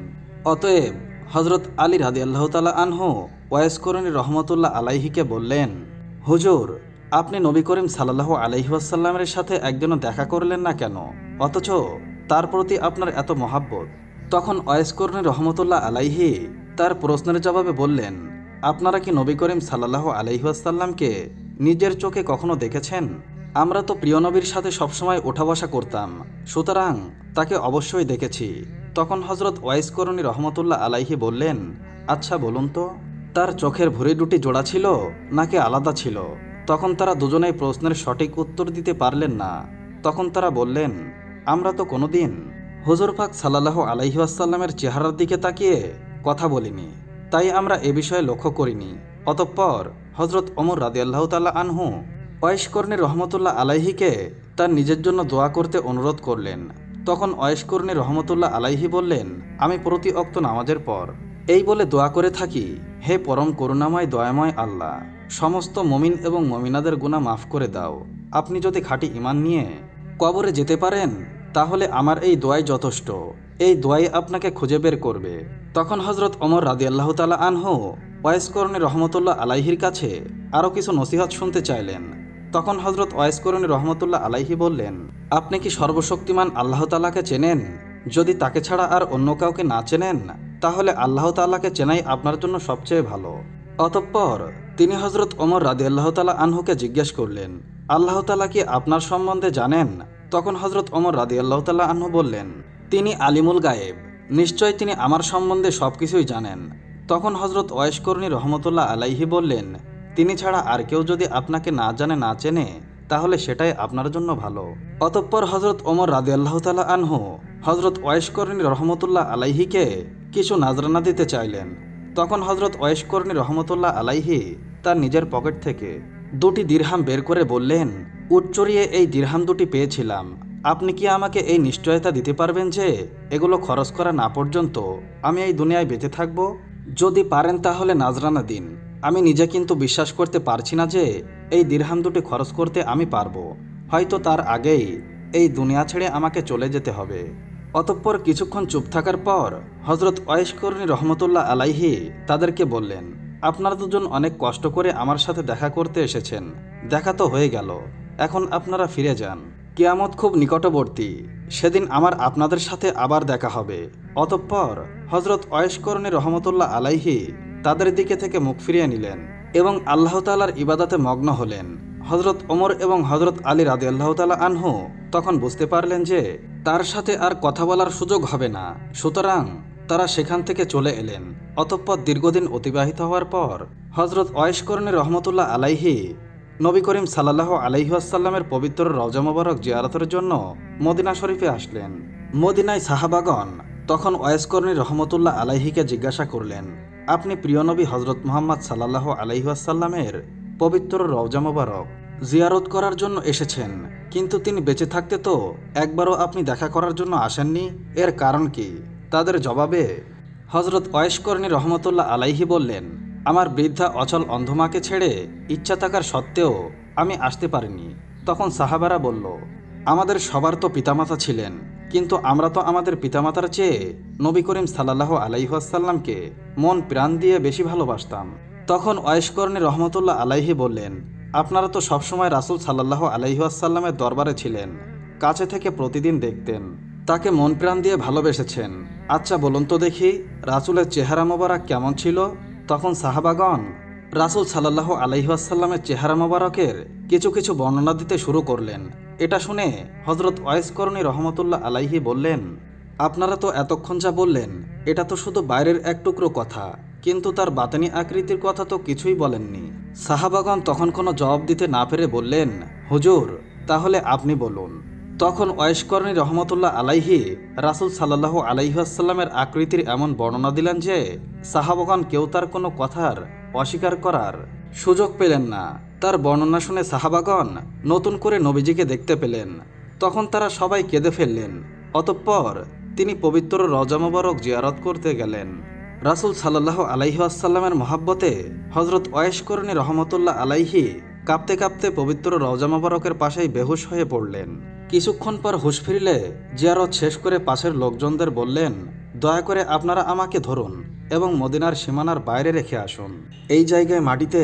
অতএব হযরত আলী রাদিয়াল্লাহু তাআলা আনহু ওয়াইস করণী রহমতুল্লাহ আলাইহিকে বললেন, হুজুর, আপনি নবী করিম সাল্লাল্লাহু আলাইহি ওয়াসাল্লামের সাথে একদিনও দেখা করলেন না কেন, অথচ তার প্রতি আপনার এত মহাব্বত? তখন ওয়াইস করণী রহমতুল্লাহ আলাইহি তার প্রশ্নের জবাবে বললেন, আপনারা কি নবী করিম সাল্লাল্লাহু আলাইহি ওয়াসাল্লামকে নিজের চোখে কখনো দেখেছেন? আমরা তো প্রিয় নবীর সাথে সবসময় ওঠা বসা করতাম, সুতরাং তাকে অবশ্যই দেখেছি। তখন হজরত ওয়াইস করণী রহমতুল্লাহ আলাইহি বললেন, আচ্ছা বলুন তো, তার চোখের ভুঁড়ি দুটি জোড়া ছিল নাকি আলাদা ছিল? তখন তারা দুজনেই প্রশ্নের সঠিক উত্তর দিতে পারলেন না। তখন তারা বললেন, আমরা তো কোনোদিন হুজুর পাক সাল্লাল্লাহু আলাইহি ওয়াসাল্লামের চেহারার দিকে তাকিয়ে কথা বলিনি, তাই আমরা এ বিষয়ে লক্ষ্য করিনি। অতঃপর হজরত ওমর রাদিয়াল্লাহু তাআলা আনহু ওয়াইস করণী রহমতুল্লাহ আলাইহিকে তার নিজের জন্য দোয়া করতে অনুরোধ করলেন। তখন ওয়াইস করণী রহমতুল্লাহ আলাইহি বললেন, আমি প্রতি ওয়াক্ত নামাজের পর এই বলে দোয়া করে থাকি, হে পরম করুণাময় দয়াময় আল্লাহ, সমস্ত মুমিন এবং মুমিনাদের গুনাহ মাফ করে দাও। আপনি যদি খাঁটি ঈমান নিয়ে কবরে যেতে পারেন তাহলে আমার এই দোয়াই যথেষ্ট। এই দোয়াই আপনাকে খুঁজে বের করবে। তখন হজরত ওমর রাদিয়াল্লাহু তাআলা আনহু ওয়াইস করণী রহমতুল্লাহ আলাইহির কাছে আরও কিছু নসিহত শুনতে চাইলেন। তখন হজরত ওয়াইস করণী রহমতুল্লাহ আলাইহি বললেন, আপনি কি সর্বশক্তিমান আল্লাহ তাআলাকে চেনেন? যদি তাকে ছাড়া আর অন্য কাউকে না চেনেন তাহলে আল্লাহ তাআলাকে চেনাই আপনার জন্য সবচেয়ে ভালো। অতঃপর তিনি হজরত ওমর রাদিয়াল্লাহু তাআলা আনহুকে জিজ্ঞেস করলেন, আল্লাহ তাআলা কি আপনার সম্বন্ধে জানেন? তখন হজরত ওমর রাদিয়াল্লাহু তাআলা আনহু বললেন, তিনি আলিমুল গায়েব, নিশ্চয় তিনি আমার সম্বন্ধে সবকিছুই জানেন। তখন হজরত ওয়াইস করণী রহমতুল্লাহ আলাইহি বললেন, তিনি ছাড়া আর কেউ যদি আপনাকে না জানে না চেনে তাহলে সেটাই আপনার জন্য ভালো। অতঃপর হজরত ওমর রাদিয়াল্লাহু তাআলা আনহু হজরত ওয়াইস করণী রহমতুল্লাহ আলাইহিকে কিছু নাজরানা দিতে চাইলেন। তখন হজরত ওয়াইস করণী রহমতুল্লাহ আলাইহি তার নিজের পকেট থেকে 2টি দিরহাম বের করে বললেন, উট চড়িয়ে এই দিরহাম 2টি পেয়েছিলাম। আপনি কি আমাকে এই নিশ্চয়তা দিতে পারবেন যে এগুলো খরচ করা না পর্যন্ত আমি এই দুনিয়ায় বেঁচে থাকব? যদি পারেন তাহলে নাজরানা দিন। আমি নিজে কিন্তু বিশ্বাস করতে পারছি না যে এই দিরহাম 2টি খরচ করতে আমি পারবো। হয়তো তার আগেই এই দুনিয়া ছেড়ে আমাকে চলে যেতে হবে। অতঃপর কিছুক্ষণ চুপ থাকার পর হজরত ওয়াইস করণী রহমতুল্লাহ আলাইহি তাদেরকে বললেন, আপনারা দুজন অনেক কষ্ট করে আমার সাথে দেখা করতে এসেছেন, দেখা তো হয়ে গেল, এখন আপনারা ফিরে যান। কিয়ামত খুব নিকটবর্তী, সেদিন আমার আপনাদের সাথে আবার দেখা হবে। অতঃপর হজরত ওয়াইস করণী রহমতুল্লাহ আলাইহি তাদের দিকে থেকে মুখ ফিরিয়ে নিলেন এবং আল্লাহ তাআলার ইবাদতে মগ্ন হলেন। হজরত ওমর এবং হজরত আলী রাদিয়াল্লাহু তাআলা আনহু তখন বুঝতে পারলেন যে তার সাথে আর কথা বলার সুযোগ হবে না, সুতরাং তারা সেখান থেকে চলে এলেন। অতঃপর দীর্ঘদিন অতিবাহিত হওয়ার পর হজরত ওয়াইস করণী রহমতুল্লাহ আলাইহি নবী করিম সাল্লাল্লাহু আলাইহি ওয়াসাল্লামের পবিত্র রওজা মোবারক জিয়ারতের জন্য মদিনা শরীফে আসলেন। মদিনায় সাহাবাগণ তখন ওয়াইস করণী রহমতুল্লাহ আলাইহিকে জিজ্ঞাসা করলেন, আপনি প্রিয় নবী হজরত মুহাম্মদ সাল্লাল্লাহু আলাইহি ওয়াসাল্লামের পবিত্র রওজা মোবারক জিয়ারত করার জন্য এসেছেন, কিন্তু তিনি বেঁচে থাকতে তো একবারও আপনি দেখা করার জন্য আসেননি, এর কারণ কি? তাদের জবাবে হজরত ওয়াইস করণী রহমতুল্লাহ আলাইহি বললেন, আমার বৃদ্ধা অচল অন্ধমাকে ছেড়ে ইচ্ছা থাকার সত্ত্বেও আমি আসতে পারিনি। তখন সাহাবারা বলল, আমাদের সবার তো পিতামাতা ছিলেন, কিন্তু আমরা তো আমাদের পিতামাতার চেয়ে নবী করিম সাল্লাল্লাহু আলাইহি ওয়াসাল্লামকে মন প্রাণ দিয়ে বেশি ভালোবাসতাম। তখন ওয়াইস করণী রহমতুল্লাহ আলাইহি বললেন, আপনারা তো সবসময় রাসূল সাল্লাল্লাহু আলাইহি ওয়াসাল্লামের দরবারে ছিলেন, কাছে থেকে প্রতিদিন দেখতেন, তাকে মন প্রাণ দিয়ে ভালোবেসেছেন। আচ্ছা বলুন তো দেখি, রাসূলের চেহারা মোবারক কেমন ছিল? তখন সাহাবাগণ রাসূল সাল্লাল্লাহু আলাইহি ওয়াসাল্লামের চেহারা মোবারকের কিছু কিছু বর্ণনা দিতে শুরু করলেন। এটা শুনে হজরত ওয়াইস করণী রহমতুল্লাহ আলাইহি বললেন, আপনারা তো এতক্ষণ যা বললেন এটা তো শুধু বাইরের এক টুকরো কথা, কিন্তু তার বাতেনি আকৃতির কথা তো কিছুই বলেননি। সাহাবাগণ তখন কোনো জবাব দিতে না পেরে বললেন, হুজুর তাহলে আপনি বলুন। তখন ওয়াইস করণী রহমতুল্লাহ আলাইহি রাসূল সাল্লাল্লাহু আলাইহি ওয়াসাল্লামের আকৃতির এমন বর্ণনা দিলেন যে সাহাবাগণ কেউ তার কোনো কথার অস্বীকার করার সুযোগ পেলেন না। তার বর্ণনা শুনে সাহাবাগণ নতুন করে নবীজিকে দেখতে পেলেন। তখন তারা সবাই কেঁদে ফেললেন। অতঃপর তিনি পবিত্র রওজা মোবারক জিয়ারত করতে গেলেন। রাসূল সাল্লাল্লাহু আলাইহি ওয়াসাল্লামের মহব্বতে হজরত ওয়াইস করণী রহমতুল্লাহ আলাইহি কাঁপতে কাঁপতে পবিত্র রওজা মোবারকের পাশেই বেহুশ হয়ে পড়লেন। কিছুক্ষণ পর হুঁশ ফিরলে জিয়ারত শেষ করে পাশের লোকজনদের বললেন, দয়া করে আপনারা আমাকে ধরুন এবং মদিনার সীমানার বাইরে রেখে আসুন। এই জায়গায় মাটিতে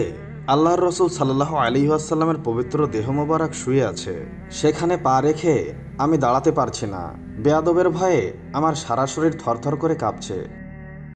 আল্লাহর রসুল সাল্লাল্লাহু আলাইহি ওয়াসাল্লামের পবিত্র দেহ মোবারক শুয়ে আছে, সেখানে পা রেখে আমি দাঁড়াতে পারছি না। বেয়াদবের ভয়ে আমার সারা শরীর থরথর করে কাঁপছে।